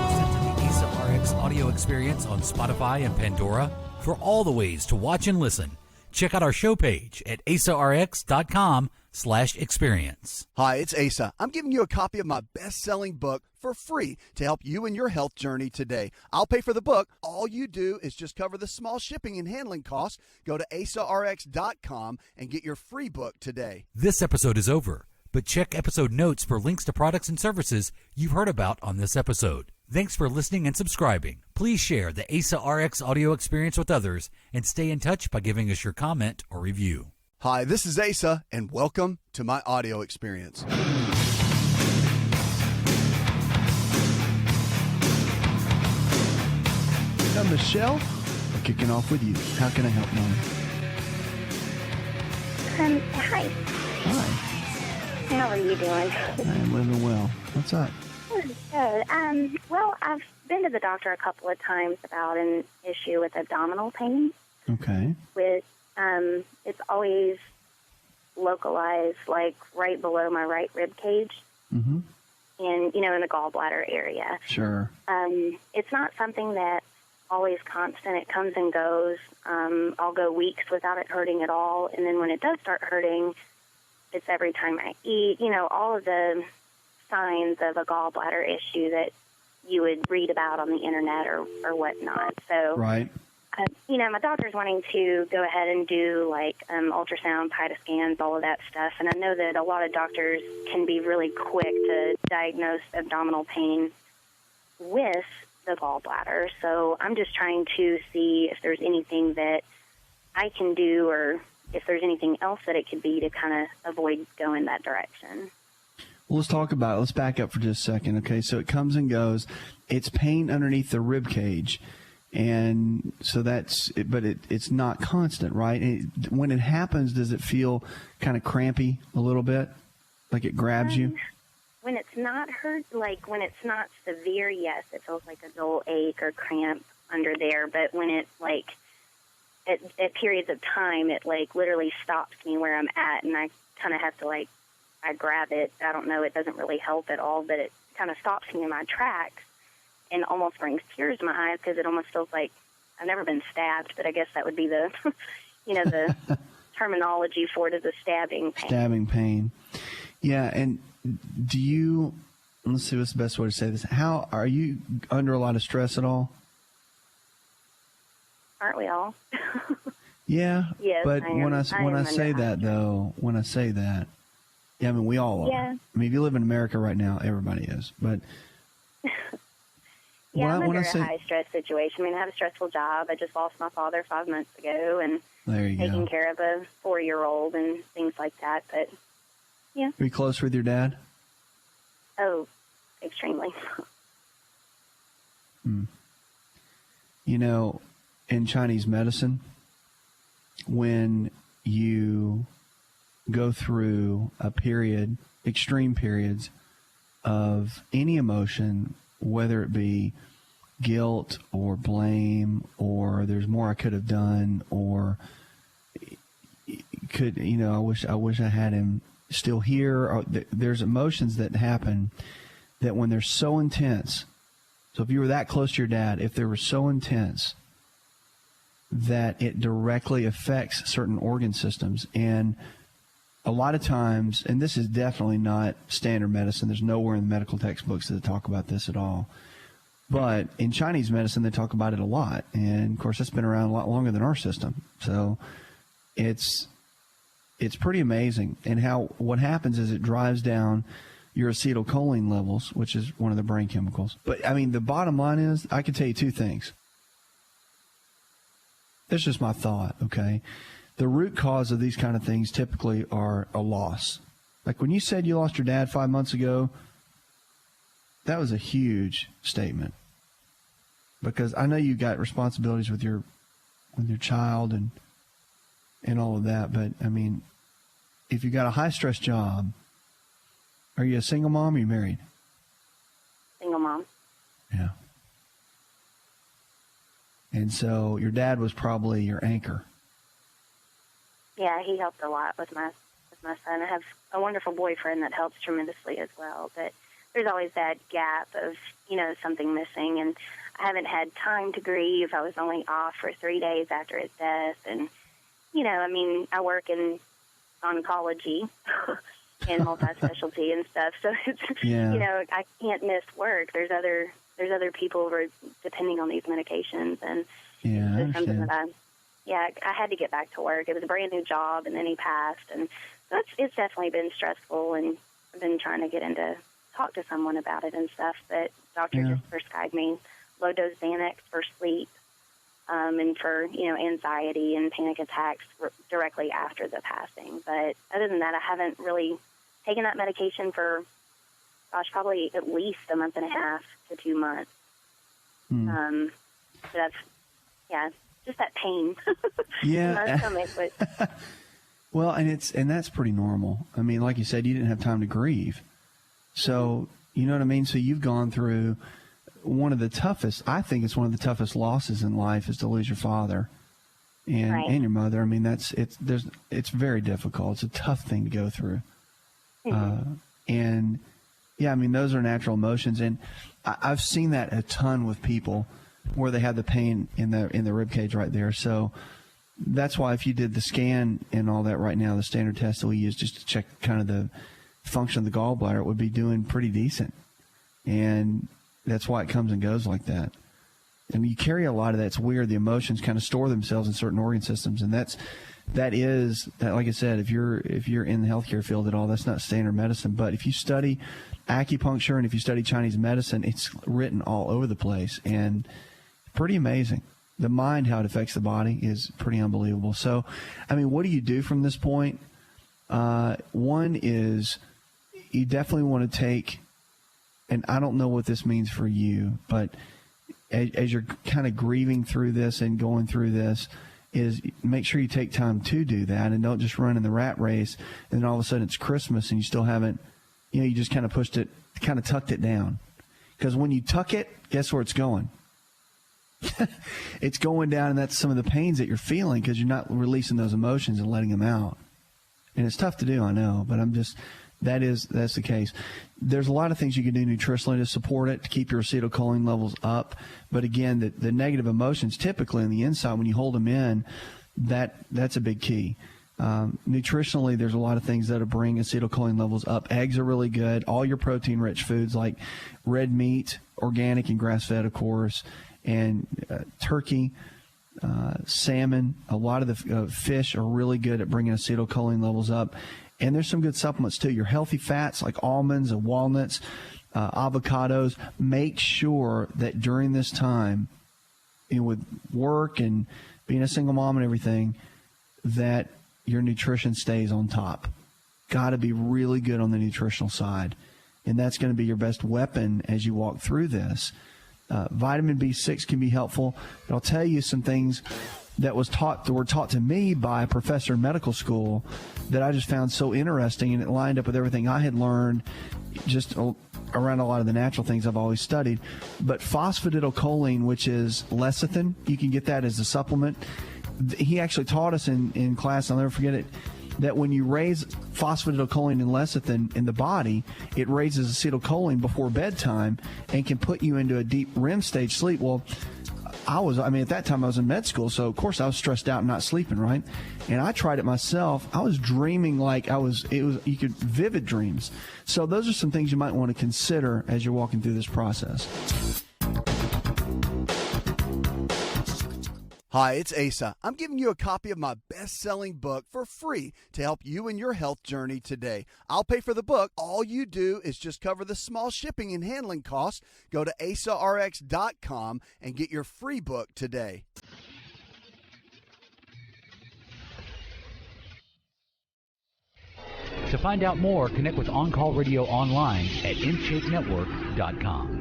Listen to the Asa Rx audio experience on Spotify and Pandora. For all the ways to watch and listen, check out our show page at asarx.com/experience. Hi, it's Asa. I'm giving you a copy of my best-selling book for free to help you in your health journey today. I'll pay for the book. All you do is just cover the small shipping and handling costs. Go to asarx.com and get your free book today. This episode is over, but check episode notes for links to products and services you've heard about on this episode. Thanks for listening and subscribing. Please share the Asa Rx audio experience with others and stay in touch by giving us your comment or review. Hi, this is Asa, and welcome to my audio experience. Now, Michelle, we're kicking off with you. How can I help, Mom? Hi. Hi. How are you doing? I am living well. What's up? Good. Well, I've been to the doctor a couple of times about an issue with abdominal pain. Okay. It's always localized, like right below my right rib cage, Mm-hmm. and in the gallbladder area. Sure. It's not something that's always constant. It comes and goes. I'll go weeks without it hurting at all, and then when it does start hurting, it's every time I eat. All of the signs of a gallbladder issue that you would read about on the internet or whatnot. So Right. My doctor's wanting to go ahead and do like ultrasound, PITA scans, all of that stuff. And I know that a lot of doctors can be really quick to diagnose abdominal pain with the gallbladder. So I'm just trying to see if there's anything that I can do, or if there's anything else that it could be to kind of avoid going that direction. Well, let's talk about it. Let's back up for just a second. Okay, so it comes and goes. It's pain underneath the rib cage. And so it's not constant, right? When it happens, does it feel kind of crampy a little bit? Like it grabs you? When it's not hurt, like when it's not severe, yes, it feels like a dull ache or cramp under there. But when it like, at periods of time, it like literally stops me where I'm at, and I kind of have to like, I grab it. I don't know, it doesn't really help at all, but it kind of stops me in my tracks. And almost brings tears to my eyes because it almost feels like I've never been stabbed, but I guess that would be the, the terminology for it is a stabbing pain. Stabbing pain. Yeah, and let's see what's the best way to say this. How are you under a lot of stress at all? Aren't we all? Yeah. Yes, but when I say that, yeah, I mean, we all are. Yeah. I mean, if you live in America right now, everybody is. But yeah, I'm under a high-stress situation. I mean, I have a stressful job. I just lost my father 5 months ago, and taking care of a 4-year-old and things like that. But, yeah. Are you close with your dad? Oh, extremely. In Chinese medicine, when you go through a period, extreme periods of any emotion, whether it be guilt or blame or there's more I could have done, or I wish I had him still here. Or there's emotions that happen that when they're so intense. So if you were that close to your dad, if they were so intense that it directly affects certain organ systems, and a lot of times, and this is definitely not standard medicine, there's nowhere in the medical textbooks that talk about this at all, but in Chinese medicine, they talk about it a lot. And, of course, that's been around a lot longer than our system. So it's pretty amazing. And what happens is it drives down your acetylcholine levels, which is one of the brain chemicals. But, I mean, the bottom line is I can tell you two things. That's just my thought, okay? The root cause of these kind of things typically are a loss. Like when you said you lost your dad 5 months ago, that was a huge statement. Because I know you got responsibilities with your child and all of that, but I mean, if you got a high stress job, are you a single mom or are you married? Single mom. Yeah. And so your dad was probably your anchor. Yeah, he helped a lot with my son. I have a wonderful boyfriend that helps tremendously as well, but there's always that gap of, something missing, and I haven't had time to grieve. I was only off for 3 days after his death, and, I work in oncology and multi-specialty and stuff, so it's, I can't miss work. There's other people who are depending on these medications, and it's something that I had to get back to work. It was a brand new job, and then he passed, and so it's definitely been stressful, and I've been trying to talk to someone about it and stuff, but doctor just prescribed me low-dose Xanax for sleep, and for, anxiety and panic attacks directly after the passing. But other than that, I haven't really taken that medication for, probably at least a month and a half to 2 months. So that's, just that pain in my stomach. But well, and that's pretty normal. I mean, like you said, you didn't have time to grieve. So, you know what I mean? So you've gone through one of the toughest losses in life is to lose your father and your mother. I mean, it's very difficult. It's a tough thing to go through. And yeah, I mean, those are natural emotions. And I've seen that a ton with people where they have the pain in the rib cage right there. So that's why if you did the scan and all that right now, the standard test that we use just to check kind of the function of the gallbladder, it would be doing pretty decent. And that's why it comes and goes like that. And you carry a lot of that. It's weird. The emotions kind of store themselves in certain organ systems, and that is, like I said, if you're in the healthcare field at all, that's not standard medicine. But if you study acupuncture and if you study Chinese medicine, it's written all over the place and pretty amazing. The mind, how it affects the body, is pretty unbelievable. So, I mean, what do you do from this point? One is you definitely want to take, and I don't know what this means for you, but as you're kind of grieving through this and going through this, is make sure you take time to do that and don't just run in the rat race and then all of a sudden it's Christmas and you still haven't, you just kind of pushed it, kind of tucked it down. Because when you tuck it, guess where it's going? It's going down, and that's some of the pains that you're feeling because you're not releasing those emotions and letting them out. And it's tough to do, I know, but that's the case. There's a lot of things you can do nutritionally to support it, to keep your acetylcholine levels up. But again, the negative emotions typically on the inside, when you hold them in, that's a big key. Nutritionally, there's a lot of things that'll bring acetylcholine levels up. Eggs are really good. All your protein-rich foods like red meat, organic and grass-fed, of course, and turkey, salmon. A lot of the fish are really good at bringing acetylcholine levels up. And there's some good supplements, too. Your healthy fats like almonds and walnuts, avocados. Make sure that during this time, with work and being a single mom and everything, that your nutrition stays on top. Got to be really good on the nutritional side. And that's going to be your best weapon as you walk through this. Vitamin B6 can be helpful. But I'll tell you some things that were taught to me by a professor in medical school that I just found so interesting, and it lined up with everything I had learned just around a lot of the natural things I've always studied. But phosphatidylcholine, which is lecithin, you can get that as a supplement. He actually taught us in class, I'll never forget it, that when you raise phosphatidylcholine and lecithin in the body, it raises acetylcholine before bedtime and can put you into a deep REM stage sleep. Well, at that time I was in med school, so of course I was stressed out and not sleeping, right? And I tried it myself. I was dreaming like you could vivid dreams. So those are some things you might want to consider as you're walking through this process. Hi, it's Asa. I'm giving you a copy of my best-selling book for free to help you in your health journey today. I'll pay for the book. All you do is just cover the small shipping and handling costs. Go to asarx.com and get your free book today. To find out more, connect with On Call Radio online at InShapeNetwork.com.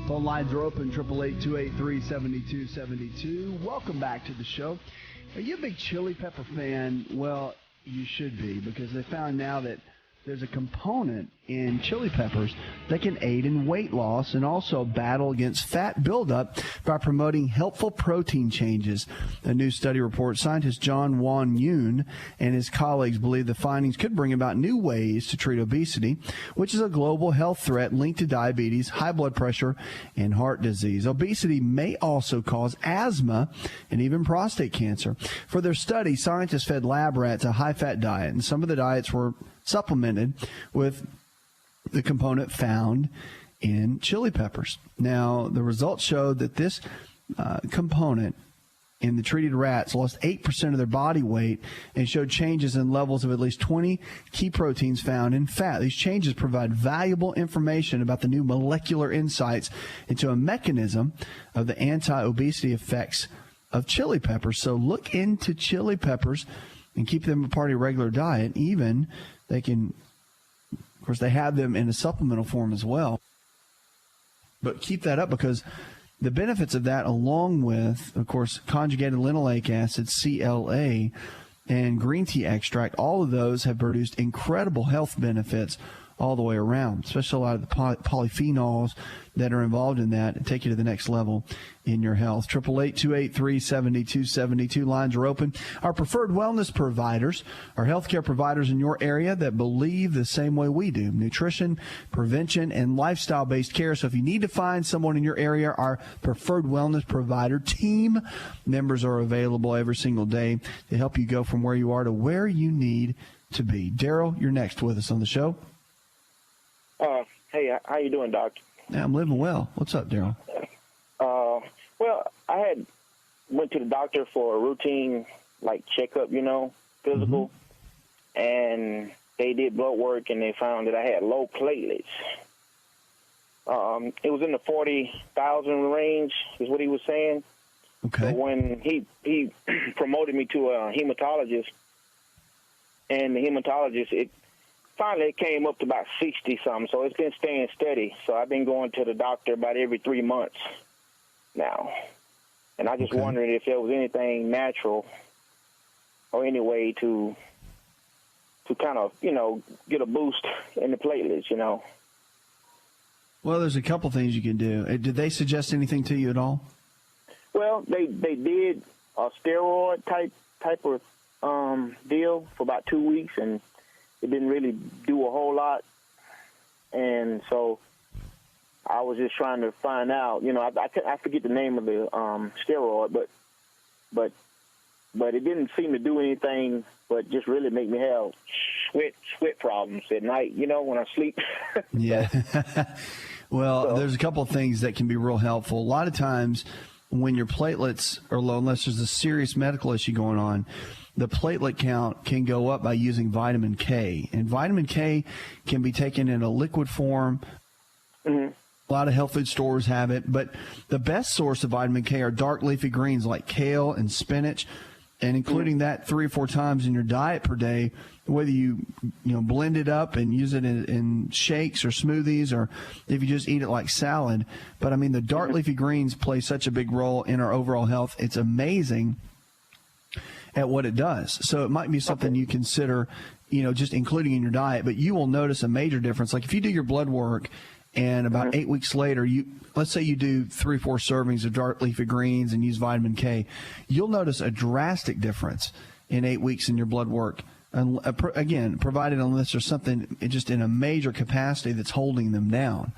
Phone lines are open, 888-283-7272. Welcome back to the show. Are you a big chili pepper fan? Well, you should be, because they found now that there's a component in chili peppers that can aid in weight loss and also battle against fat buildup by promoting helpful protein changes. A new study reports scientist John Won Yoon and his colleagues believe the findings could bring about new ways to treat obesity, which is a global health threat linked to diabetes, high blood pressure, and heart disease. Obesity may also cause asthma and even prostate cancer. For their study, scientists fed lab rats a high-fat diet, and some of the diets were supplemented with the component found in chili peppers. Now, the results showed that this component in the treated rats lost 8% of their body weight and showed changes in levels of at least 20 key proteins found in fat. These changes provide valuable information about the new molecular insights into a mechanism of the anti-obesity effects of chili peppers. So look into chili peppers and keep them a part of your regular diet. Even they can, of course, they have them in a supplemental form as well. But keep that up, because the benefits of that, along with, of course, conjugated linoleic acid, CLA, and green tea extract, all of those have produced incredible health benefits all the way around, especially a lot of the polyphenols that are involved in that and take you to the next level in your health. 888-283-7272. Lines are open. Our preferred wellness providers are healthcare providers in your area that believe the same way we do: nutrition, prevention, and lifestyle-based care. So if you need to find someone in your area, our preferred wellness provider team members are available every single day to help you go from where you are to where you need to be. Daryl, you're next with us on the show. Hey, how you doing, Doc? Yeah, I'm living well. What's up, Daryl? Well, I went to the doctor for a routine, checkup, physical, and they did blood work, and they found that I had low platelets. It was in the 40,000 range, is what he was saying. Okay. But when he promoted me to a hematologist, and the hematologist, it came up to about 60-something, so it's been staying steady. So I've been going to the doctor about every 3 months now. And I just wondered if there was anything natural or any way to kind of, get a boost in the platelets, Well, there's a couple things you can do. Did they suggest anything to you at all? Well, they did a steroid type of deal for about 2 weeks, and it didn't really do a whole lot. And so I was just trying to find out, I forget the name of the steroid, but it didn't seem to do anything but just really make me have sweat problems at night, when I sleep. Yeah. Well, there's a couple of things that can be real helpful. A lot of times when your platelets are low, unless there's a serious medical issue going on, the platelet count can go up by using vitamin K. And vitamin K can be taken in a liquid form. A lot of health food stores have it. But the best source of vitamin K are dark leafy greens like kale and spinach, and including that 3 or 4 times in your diet per day, whether you blend it up and use it in shakes or smoothies, or if you just eat it like salad. But, I mean, the dark leafy greens play such a big role in our overall health. It's amazing at what it does. So it might be something you consider, just including in your diet, but you will notice a major difference. Like if you do your blood work and about 8 weeks later, let's say you do 3 or 4 servings of dark leafy greens and use vitamin K, you'll notice a drastic difference in 8 weeks in your blood work. And again, provided unless there's something just in a major capacity that's holding them down.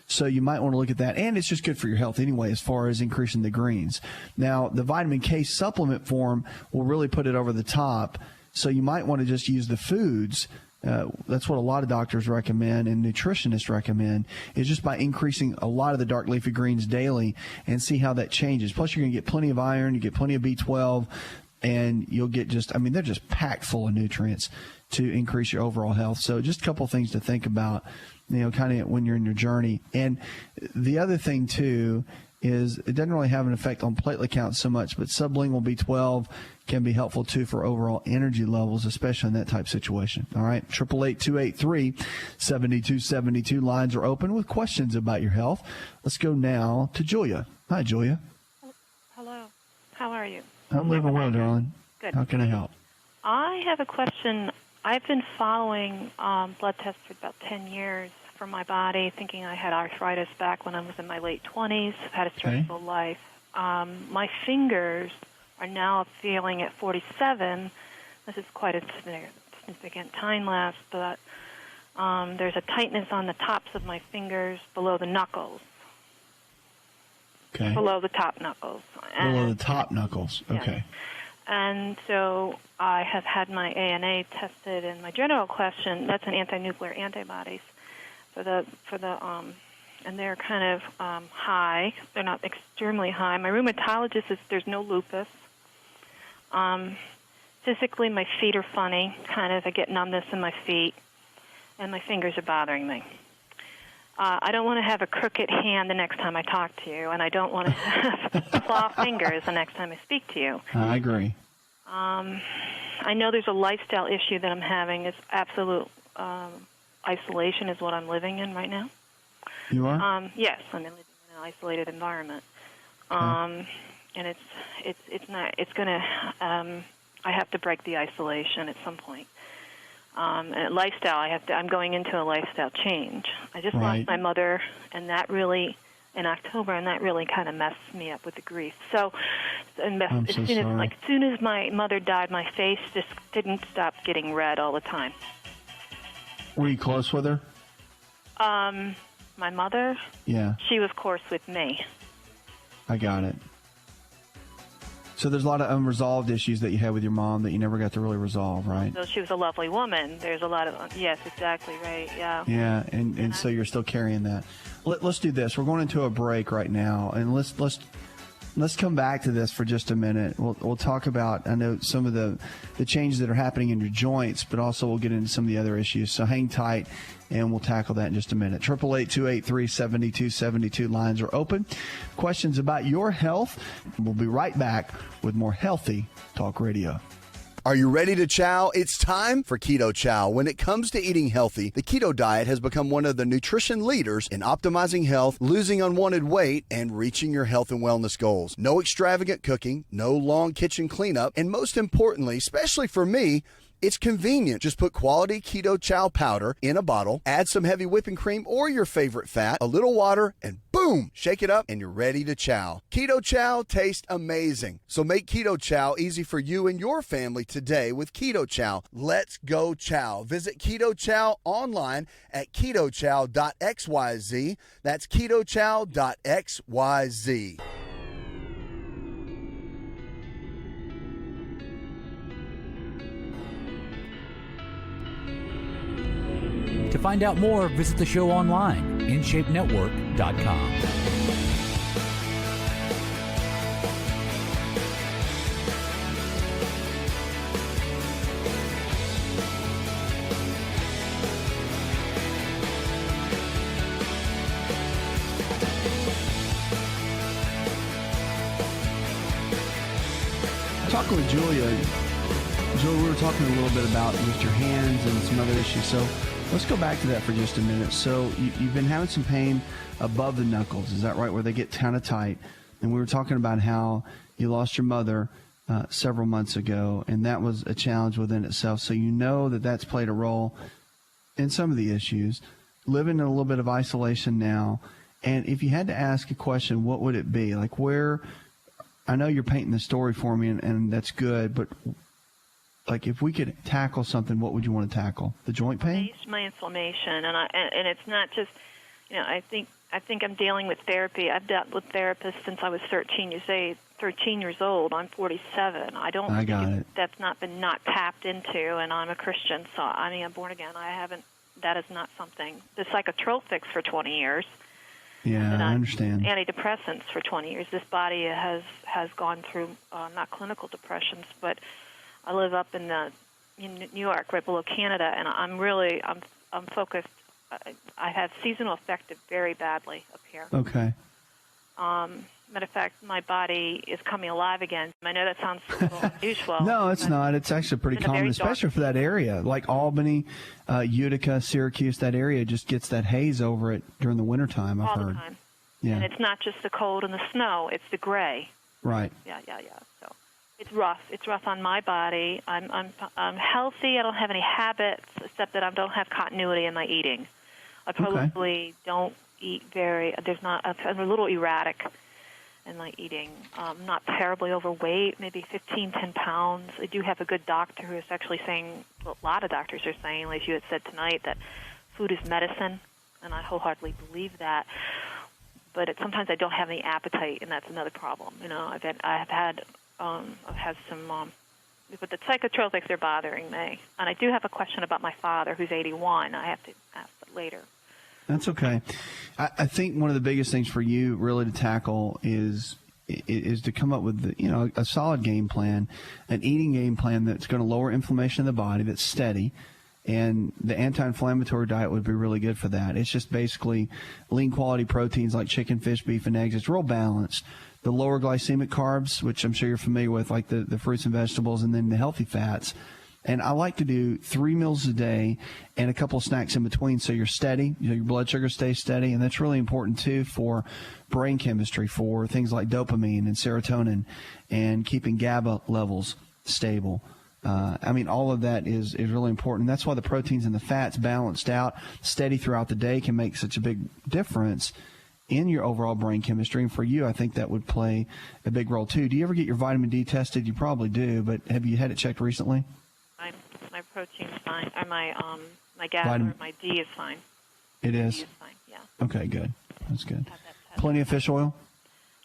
So you might want to look at that. And it's just good for your health anyway, as far as increasing the greens. Now, the vitamin K supplement form will really put it over the top. So you might want to just use the foods. That's what a lot of doctors recommend and nutritionists recommend, is just by increasing a lot of the dark leafy greens daily and see how that changes. Plus, you're going to get plenty of iron, you get plenty of B12, and you'll get they're just packed full of nutrients to increase your overall health. So just a couple of things to think about, kind of when you're in your journey. And the other thing, too, is it doesn't really have an effect on platelet count so much, but sublingual B12 can be helpful, too, for overall energy levels, especially in that type of situation. All right, 888-283-7272. Lines are open with questions about your health. Let's go now to Julia. Hi, Julia. Hello. How are you? I'm living well, darling. Good. How can I help? I have a question. I've been following blood tests for about 10 years for my body, thinking I had arthritis back when I was in my late 20s. I've had a stressful life. My fingers are now feeling at 47. This is quite a significant time lapse, but there's a tightness on the tops of my fingers below the knuckles. Okay. Below the top knuckles. Below the top knuckles. Okay. Yes. And so I have had my ANA tested, and my general question, that's an anti-nuclear antibodies and they're kind of high. They're not extremely high. My rheumatologist says there's no lupus. Physically, my feet are funny. Kind of, I get numbness in my feet, and my fingers are bothering me. I don't want to have a crooked hand the next time I talk to you, and I don't want to have claw fingers the next time I speak to you. I agree. I know there's a lifestyle issue that I'm having. It's absolute isolation is what I'm living in right now. You are? Yes, I'm living in an isolated environment. And it's not. It's gonna. I have to break the isolation at some point. And lifestyle, I'm going into a lifestyle change. I just Right. lost my mother, and that really, in October, and that really kind of messed me up with the grief. So, I'm so sorry. as soon as my mother died, my face just didn't stop getting red all the time. Were you close with her? My mother, Yeah, she was, of course, with me. I got it. So there's a lot of unresolved issues that you had with your mom that you never got to really resolve, right? So she was a lovely woman. There's a lot of, yes, exactly, right, yeah. Yeah, and so you're still carrying that. Let's do this. We're going into a break right now, and let's come back to this for just a minute. We'll talk about, I know, some of the changes that are happening in your joints, but also we'll get into some of the other issues. So hang tight, and we'll tackle that in just a minute. 888-283-7272 lines are open. Questions about your health. We'll be right back with more Healthy Talk Radio. Are you ready to chow? It's time for Keto Chow. When it comes to eating healthy, the keto diet has become one of the nutrition leaders in optimizing health, losing unwanted weight, and reaching your health and wellness goals. No extravagant cooking, no long kitchen cleanup, and most importantly, especially for me, it's convenient. Just put quality Keto Chow powder in a bottle, add some heavy whipping cream or your favorite fat, a little water, and boom, shake it up and you're ready to chow. Keto Chow tastes amazing. So make Keto Chow easy for you and your family today with Keto Chow. Let's go chow. Visit Keto Chow online at ketochow.xyz. That's ketochow.xyz. To find out more, visit the show online, InShapeNetwork.com. Talking with Julia, we were talking a little bit about just your hands and some other issues. So let's go back to that for just a minute. So you've been having some pain above the knuckles, is that right, where they get kind of tight? And we were talking about how you lost your mother several months ago, and that was a challenge within itself. So you know that that's played a role in some of the issues. Living in a little bit of isolation now, and if you had to ask a question, what would it be? Like where, I know you're painting the story for me, and that's good, but like if we could tackle something, what would you want to tackle? The joint pain? My inflammation, and it's not just, I think I'm dealing with therapy. I've dealt with therapists since I was 13 years old. I'm 47. I got it. That's not been tapped into, and I'm a Christian, so I'm born again. That is not something. The psychotropics for 20 years. Yeah, I understand. Antidepressants for 20 years. This body has gone through not clinical depressions, but I live up in New York, right below Canada, and I'm focused. I have seasonal affected very badly up here. Okay. Matter of fact, my body is coming alive again. I know that sounds a little unusual. No, it's not. It's actually pretty common, especially for that area. Like Albany, Utica, Syracuse, that area just gets that haze over it during the wintertime, I've heard. All the time. Yeah. And it's not just the cold and the snow, it's the gray. Right. Yeah. So it's rough. It's rough on my body. I'm healthy. I don't have any habits except that I don't have continuity in my eating. I probably don't eat I'm a little erratic in my eating. Not terribly overweight, maybe 10 pounds. I do have a good doctor who is actually saying, a lot of doctors are saying, like you had said tonight, that food is medicine, and I wholeheartedly believe that. But sometimes I don't have any appetite, and that's another problem. I've had some, but the psychotropics are bothering me. And I do have a question about my father, who's 81. I have to ask that later. That's okay. I think one of the biggest things for you really to tackle is to come up with a solid game plan, an eating game plan that's going to lower inflammation in the body, that's steady, and the anti-inflammatory diet would be really good for that. It's just basically lean quality proteins like chicken, fish, beef, and eggs. It's real balanced. The lower glycemic carbs, which I'm sure you're familiar with, like the fruits and vegetables, and then the healthy fats. And I like to do 3 meals a day and a couple of snacks in between so you're steady, your blood sugar stays steady. And that's really important, too, for brain chemistry, for things like dopamine and serotonin and keeping GABA levels stable. All of that is really important. That's why the proteins and the fats balanced out, steady throughout the day, can make such a big difference in your overall brain chemistry. And for you, I think that would play a big role too. Do you ever get your vitamin D tested? You probably do, but have you had it checked recently? My protein's fine. Or my gas or my D is fine. It is? D is fine, yeah. Okay, good. That's good. Plenty of fish oil?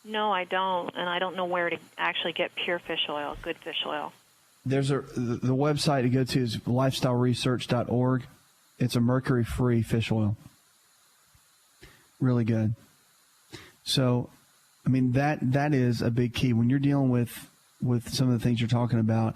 No, I don't, and I don't know where to actually get pure fish oil, good fish oil. There's the website to go to is lifestyleresearch.org. It's a mercury-free fish oil. Really good. So, that is a big key. When you're dealing with some of the things you're talking about,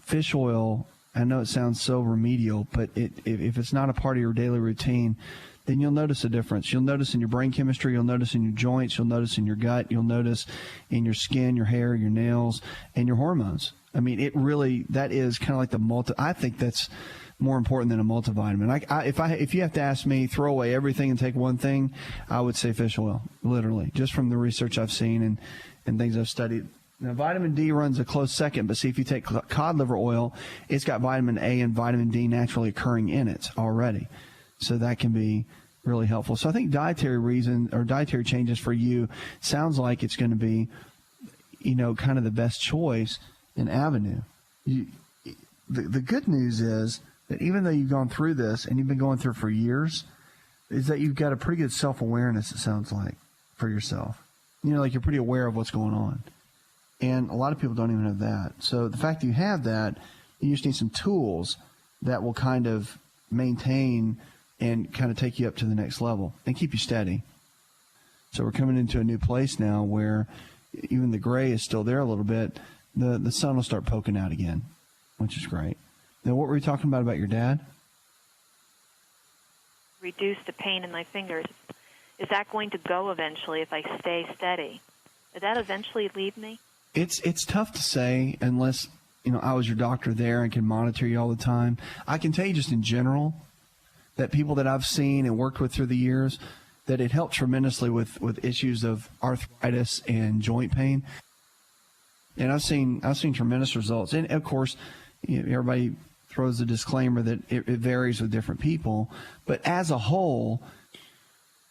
fish oil, I know it sounds so remedial, but if it's not a part of your daily routine, then you'll notice a difference. You'll notice in your brain chemistry, you'll notice in your joints, you'll notice in your gut, you'll notice in your skin, your hair, your nails, and your hormones. That is kind of like I think that's more important than a multivitamin. If you have to ask me, throw away everything and take one thing, I would say fish oil, literally, just from the research I've seen and things I've studied. Now, vitamin D runs a close second, but see, if you take cod liver oil, it's got vitamin A and vitamin D naturally occurring in it already. So that can be really helpful. So I think dietary changes for you sounds like it's going to be, kind of the best choice and avenue. The good news is that even though you've gone through this and you've been going through it for years, is that you've got a pretty good self-awareness, it sounds like, for yourself. Like you're pretty aware of what's going on. And a lot of people don't even have that. So the fact that you have that, you just need some tools that will kind of maintain and kind of take you up to the next level and keep you steady. So we're coming into a new place now where even the gray is still there a little bit. The sun will start poking out again, which is great. Now, what were we talking about your dad? Reduce the pain in my fingers. Is that going to go eventually if I stay steady? Did that eventually leave me? It's tough to say unless, I was your doctor there and can monitor you all the time. I can tell you just in general that people that I've seen and worked with through the years, that it helped tremendously with issues of arthritis and joint pain. And I've seen tremendous results. And of course, everybody throws a disclaimer that it varies with different people. But as a whole,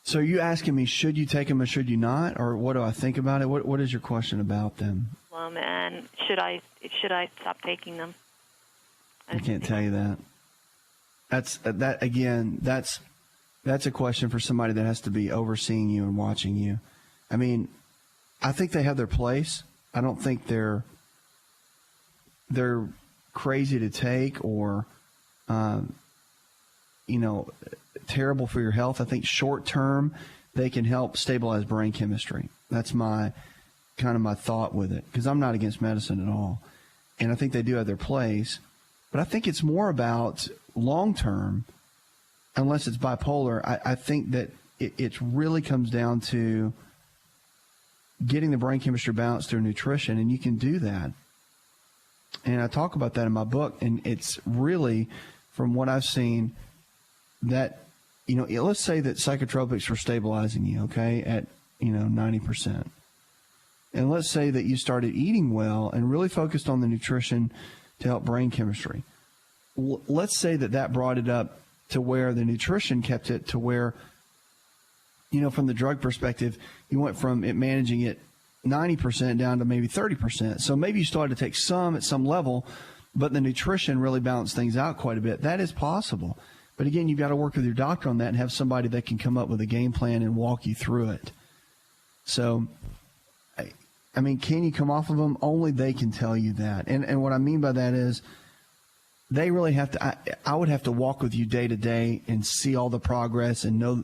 so are you asking me, should you take them or should you not? Or what do I think about it? What is your question about them? And should I stop taking them? I can't tell you that. That's a question for somebody that has to be overseeing you and watching you. I think they have their place. I don't think they're crazy to take or, terrible for your health. I think short term they can help stabilize brain chemistry. That's my thought with it, because I'm not against medicine at all, and I think they do have their place. But I think it's more about long term, unless it's bipolar. I think that it really comes down to getting the brain chemistry balanced through nutrition, and you can do that. And I talk about that in my book, and it's really, from what I've seen, that, let's say that psychotropics were stabilizing you, okay, at, 90%. And let's say that you started eating well and really focused on the nutrition to help brain chemistry. Let's say that brought it up to where the nutrition kept it to where, from the drug perspective, you went from it managing it 90% down to maybe 30%. So maybe you still had to take some at some level, but the nutrition really balanced things out quite a bit. That is possible. But again, you've got to work with your doctor on that and have somebody that can come up with a game plan and walk you through it. So, can you come off of them? Only they can tell you that. And what I mean by that is they really have to, I would have to walk with you day to day and see all the progress and know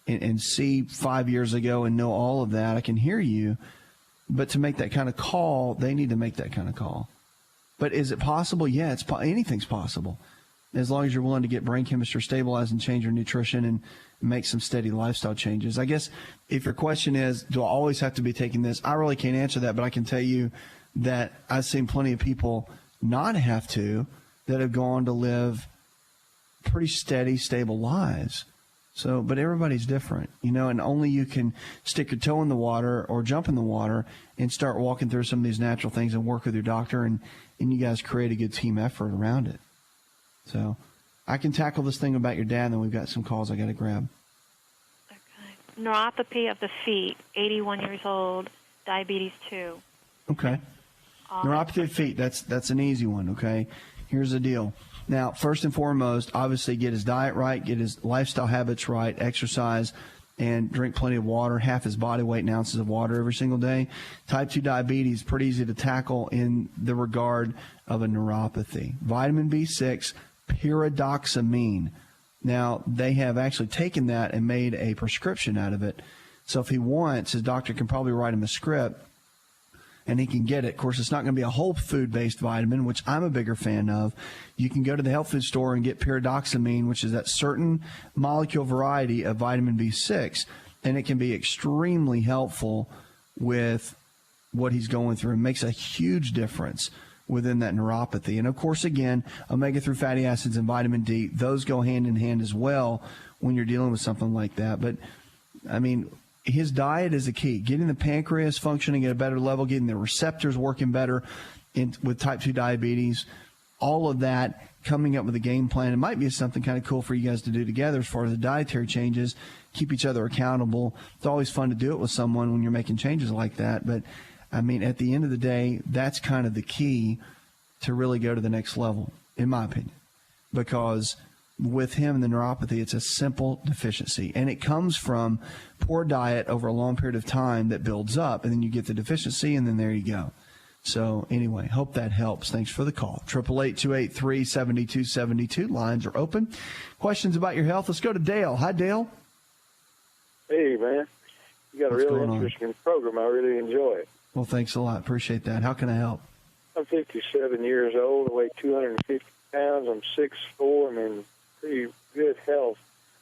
and see 5 years ago and know all of that. I can hear you. But to make that kind of call, they need to make that kind of call. But is it possible? Yeah, anything's possible, as long as you're willing to get brain chemistry stabilized and change your nutrition and make some steady lifestyle changes. I guess if your question is, do I always have to be taking this? I really can't answer that, but I can tell you that I've seen plenty of people not have to, that have gone to live pretty steady, stable lives So, but everybody's different, you know, and only you can stick your toe in the water or jump in the water and start walking through some of these natural things and work with your doctor, and you guys create a good team effort around it. So I can tackle this thing about your dad, and then we've got some calls I got to grab. Okay. Neuropathy of the feet, 81 years old, diabetes 2. Okay. Neuropathy of the feet, that's an easy one, okay? Here's the deal. Now, first and foremost, obviously get his diet right, get his lifestyle habits right, exercise, and drink plenty of water, half his body weight in ounces of water every single day. Type 2 diabetes, pretty easy to tackle in the regard of a neuropathy. Vitamin B6, pyridoxamine. Now, they have actually taken that and made a prescription out of it. So if he wants, his doctor can probably write him a script, and he can get it. Of course, it's not going to be a whole food-based vitamin, which I'm a bigger fan of. You can go to the health food store and get pyridoxamine, which is that certain molecule variety of vitamin B6, and it can be extremely helpful with what he's going through. It makes a huge difference within that neuropathy. And, of course, again, omega-3 fatty acids and vitamin D, those go hand in hand as well when you're dealing with something like that. But, I mean, his diet is the key. Getting the pancreas functioning at a better level, getting the receptors working better with type 2 diabetes, all of that, coming up with a game plan. It might be something kind of cool for you guys to do together as far as the dietary changes, keep each other accountable. It's always fun to do it with someone when you're making changes like that. But, I mean, at the end of the day, that's kind of the key to really go to the next level, in my opinion, because with him and the neuropathy, it's a simple deficiency, and it comes from poor diet over a long period of time that builds up, and then you get the deficiency, and then there you go. So anyway, hope that helps. Thanks for the call. 888-283-7272. Lines are open. Questions about your health? Let's go to Dale. Hi, Dale. Hey, man. You got a really interesting program. I really enjoy it. Well, thanks a lot. Appreciate that. How can I help? I'm 57 years old. I weigh 250 pounds. I'm 6'4". I'm in pretty good health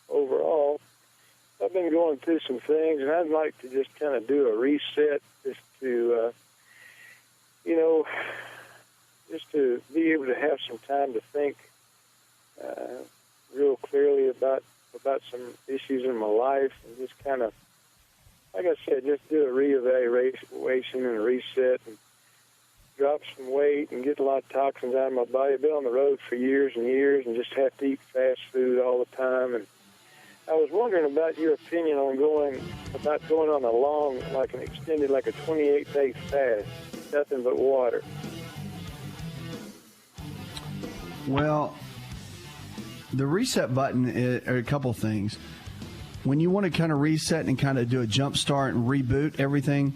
overall. I've been going through some things, and I'd like to just kind of do a reset, just to, just to be able to have some time to think real clearly about some issues in my life, and just kind of, like I said, just do a reevaluation and a reset, and drop some weight and get a lot of toxins out of my body. I've been on the road for years and years and just have to eat fast food all the time. And I was wondering about your opinion on going on a long, like an extended, like a 28-day fast, nothing but water. Well, the reset button are a couple things. When you want to kind of reset and kind of do a jump start and reboot everything,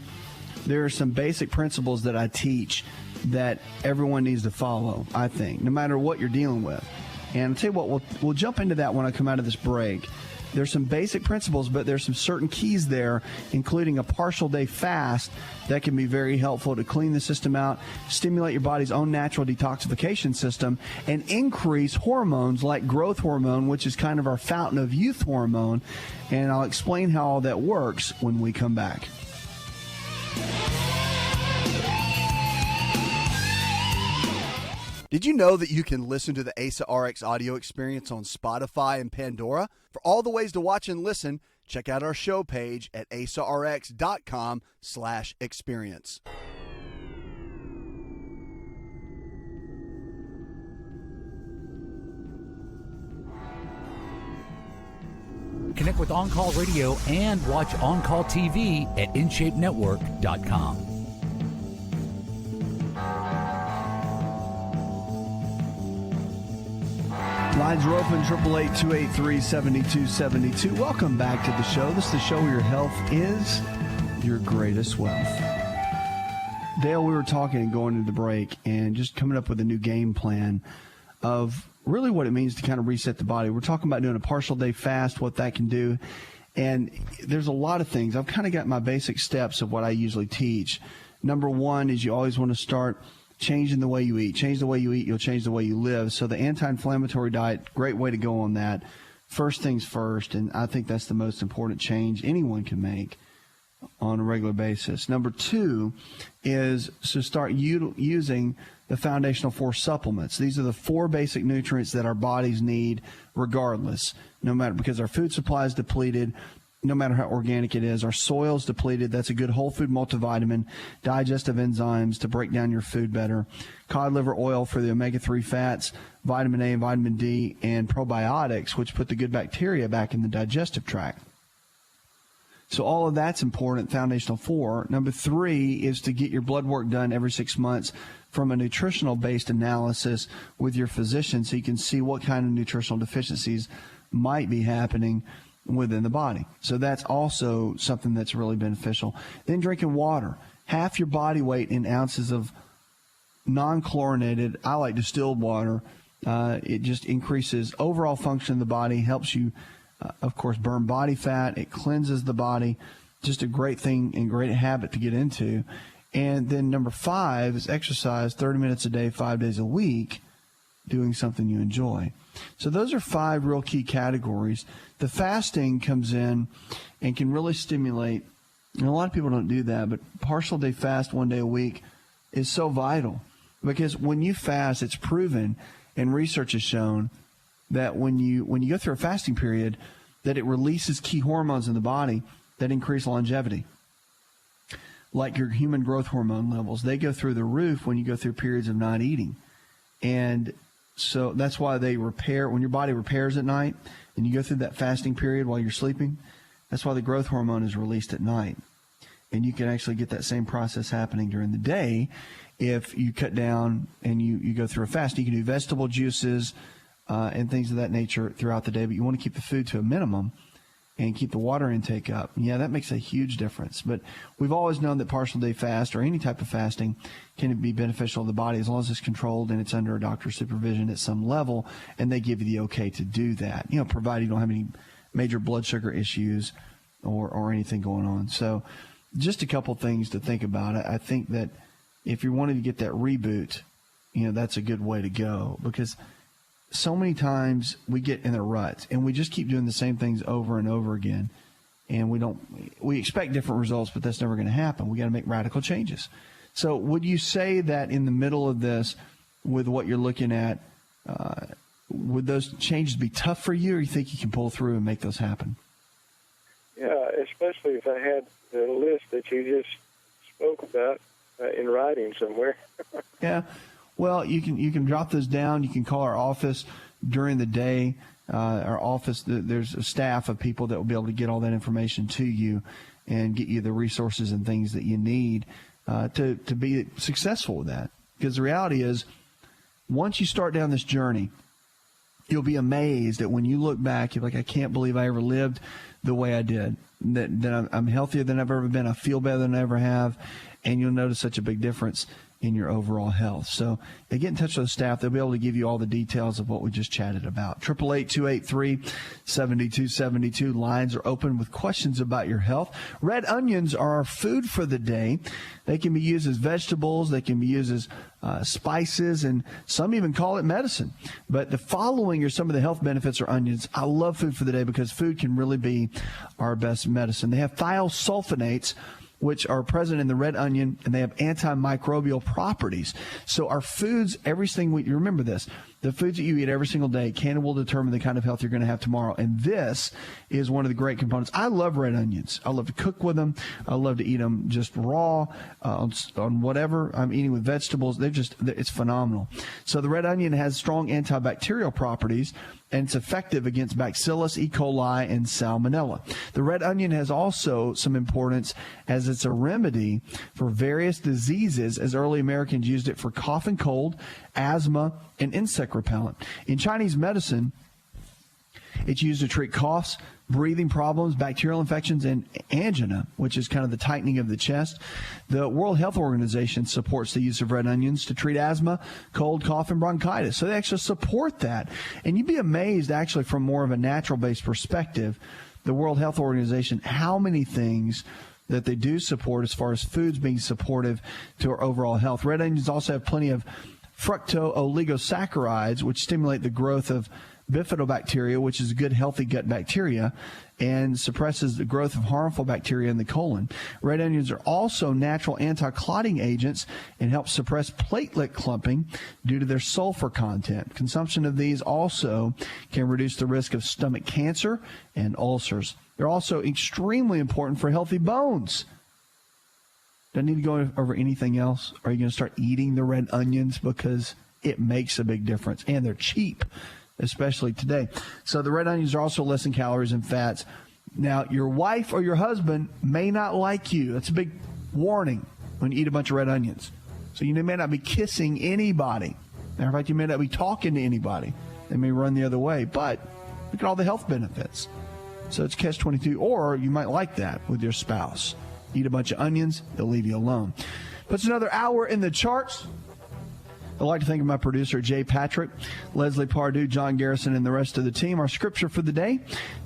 there are some basic principles that I teach that everyone needs to follow, I think, no matter what you're dealing with. And I'll tell you what, we'll jump into that when I come out of this break. There's some basic principles, but there's some certain keys there, including a partial day fast that can be very helpful to clean the system out, stimulate your body's own natural detoxification system, and increase hormones like growth hormone, which is kind of our fountain of youth hormone. And I'll explain how all that works when we come back. Did you know that you can listen to the Asa Rx audio experience on Spotify and Pandora? For all the ways to watch and listen, check out our show page at asarx.com/experience. Connect with On Call Radio and watch On Call TV at InShapeNetwork.com. Lines are open, 888-283-7272. Welcome back to the show. This is the show where your health is your greatest wealth. Dale, we were talking and going into the break and just coming up with a new game plan of really what it means to kind of reset the body. We're talking about doing a partial day fast, what that can do. And there's a lot of things. I've kind of got my basic steps of what I usually teach. Number one is you always want to start changing the way you eat. Change the way you eat, you'll change the way you live. So the anti-inflammatory diet, great way to go on that. First things first, and I think that's the most important change anyone can make. on a regular basis. Number 2 is to start using the foundational 4 supplements. These are the 4 basic nutrients that our bodies need regardless, no matter, because our food supply is depleted, no matter how organic it is. Our soil is depleted. That's a good whole food multivitamin, digestive enzymes to break down your food better, cod liver oil for the omega-3 fats, vitamin A and vitamin D, and probiotics, which put the good bacteria back in the digestive tract. So all of that's important, foundational 4. Number 3 is to get your blood work done every 6 months from a nutritional-based analysis with your physician so you can see what kind of nutritional deficiencies might be happening within the body. So that's also something that's really beneficial. Then drinking water. Half your body weight in ounces of non-chlorinated, I like distilled water. It just increases overall function of the body, helps you of course, burn body fat. It cleanses the body. Just a great thing and great habit to get into. And then number 5 is exercise 30 minutes a day, 5 days a week, doing something you enjoy. So those are 5 real key categories. The fasting comes in and can really stimulate, and a lot of people don't do that, but partial day fast 1 day a week is so vital because when you fast, it's proven and research has shown that when you go through a fasting period, that it releases key hormones in the body that increase longevity, like your human growth hormone levels. They go through the roof when you go through periods of not eating. And so that's why they repair, when your body repairs at night and you go through that fasting period while you're sleeping, that's why the growth hormone is released at night. And you can actually get that same process happening during the day if you cut down and you go through a fast. You can do vegetable juices, and things of that nature throughout the day, but you want to keep the food to a minimum and keep the water intake up. Yeah, that makes a huge difference. But we've always known that partial day fast or any type of fasting can be beneficial to the body as long as it's controlled and it's under a doctor's supervision at some level, and they give you the okay to do that, provided you don't have any major blood sugar issues or anything going on. So just a couple things to think about. I think that if you're wanting to get that reboot, that's a good way to go, because so many times we get in a rut and we just keep doing the same things over and over again, and we expect different results, but that's never going to happen. We got to make radical changes. So would you say that in the middle of this, with what you're looking at, would those changes be tough for you, or you think you can pull through and make those happen? Yeah, especially if I had the list that you just spoke about in writing somewhere. Yeah. Well, you can drop those down. You can call our office during the day. Our office, there's a staff of people that will be able to get all that information to you and get you the resources and things that you need to be successful with that. Because the reality is, once you start down this journey, you'll be amazed that when you look back, you're like, I can't believe I ever lived the way I did. That I'm healthier than I've ever been. I feel better than I ever have. And you'll notice such a big difference in your overall health. So they get in touch with the staff. They'll be able to give you all the details of what we just chatted about. 888-283-7272. Lines are open with questions about your health. Red onions are our food for the day. They can be used as vegetables. They can be used as spices, and some even call it medicine. But the following are some of the health benefits of onions. I love food for the day because food can really be our best medicine. They have thiosulfonates, which are present in the red onion, and they have antimicrobial properties. So our foods, remember this, the foods that you eat every single day can and will determine the kind of health you're going to have tomorrow. And this is one of the great components. I love red onions. I love to cook with them. I love to eat them just raw on whatever I'm eating with vegetables. It's phenomenal. So the red onion has strong antibacterial properties, and it's effective against Bacillus, E. coli, and Salmonella. The red onion has also some importance as it's a remedy for various diseases, as early Americans used it for cough and cold, asthma, and insect repellent. In Chinese medicine, it's used to treat coughs, breathing problems, bacterial infections, and angina, which is kind of the tightening of the chest. The World Health Organization supports the use of red onions to treat asthma, cold, cough, and bronchitis. So they actually support that. And you'd be amazed, actually, from more of a natural-based perspective, the World Health Organization, how many things that they do support as far as foods being supportive to our overall health. Red onions also have plenty of fructooligosaccharides, which stimulate the growth of bifidobacteria, which is good, healthy gut bacteria, and suppresses the growth of harmful bacteria in the colon. Red onions are also natural anti-clotting agents and help suppress platelet clumping due to their sulfur content. Consumption of these also can reduce the risk of stomach cancer and ulcers. They're also extremely important for healthy bones. Don't need to go over anything else. Are you going to start eating the red onions because it makes a big difference, and they're cheap, especially today. So the red onions are also less in calories and fats. Now, your wife or your husband may not like you. That's a big warning when you eat a bunch of red onions. So you may not be kissing anybody. Matter of fact, you may not be talking to anybody. They may run the other way, but look at all the health benefits. So it's catch-22, or you might like that with your spouse. Eat a bunch of onions, they'll leave you alone. Puts another hour in the charts. I'd like to thank my producer, Jay Patrick, Leslie Pardue, John Garrison, and the rest of the team. Our scripture for the day,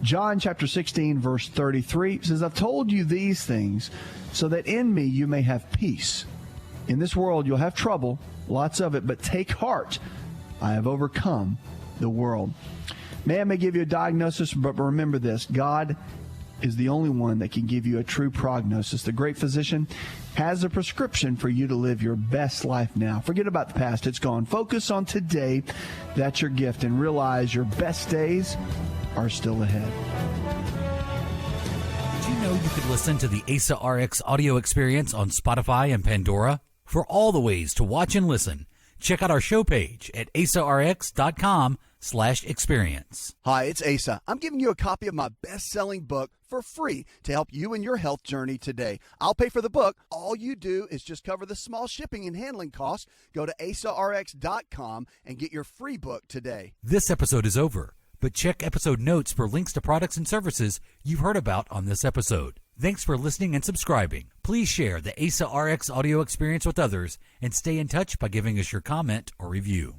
John chapter 16, verse 33, says, I've told you these things so that in me you may have peace. In this world you'll have trouble, lots of it, but take heart. I have overcome the world. Man may give you a diagnosis, but remember this, God is the only one that can give you a true prognosis. The great physician has a prescription for you to live your best life now. Forget about the past. It's gone. Focus on today. That's your gift. And realize your best days are still ahead. Did you know you could listen to the Asa Rx audio experience on Spotify and Pandora? For all the ways to watch and listen, check out our show page at asarx.com/experience. Hi, it's Asa. I'm giving you a copy of my best-selling book for free to help you in your health journey today. I'll pay for the book. All you do is just cover the small shipping and handling costs. Go to asarx.com and get your free book today. This episode is over, but check episode notes for links to products and services you've heard about on this episode. Thanks for listening and subscribing. Please share the Asa Rx audio experience with others and stay in touch by giving us your comment or review.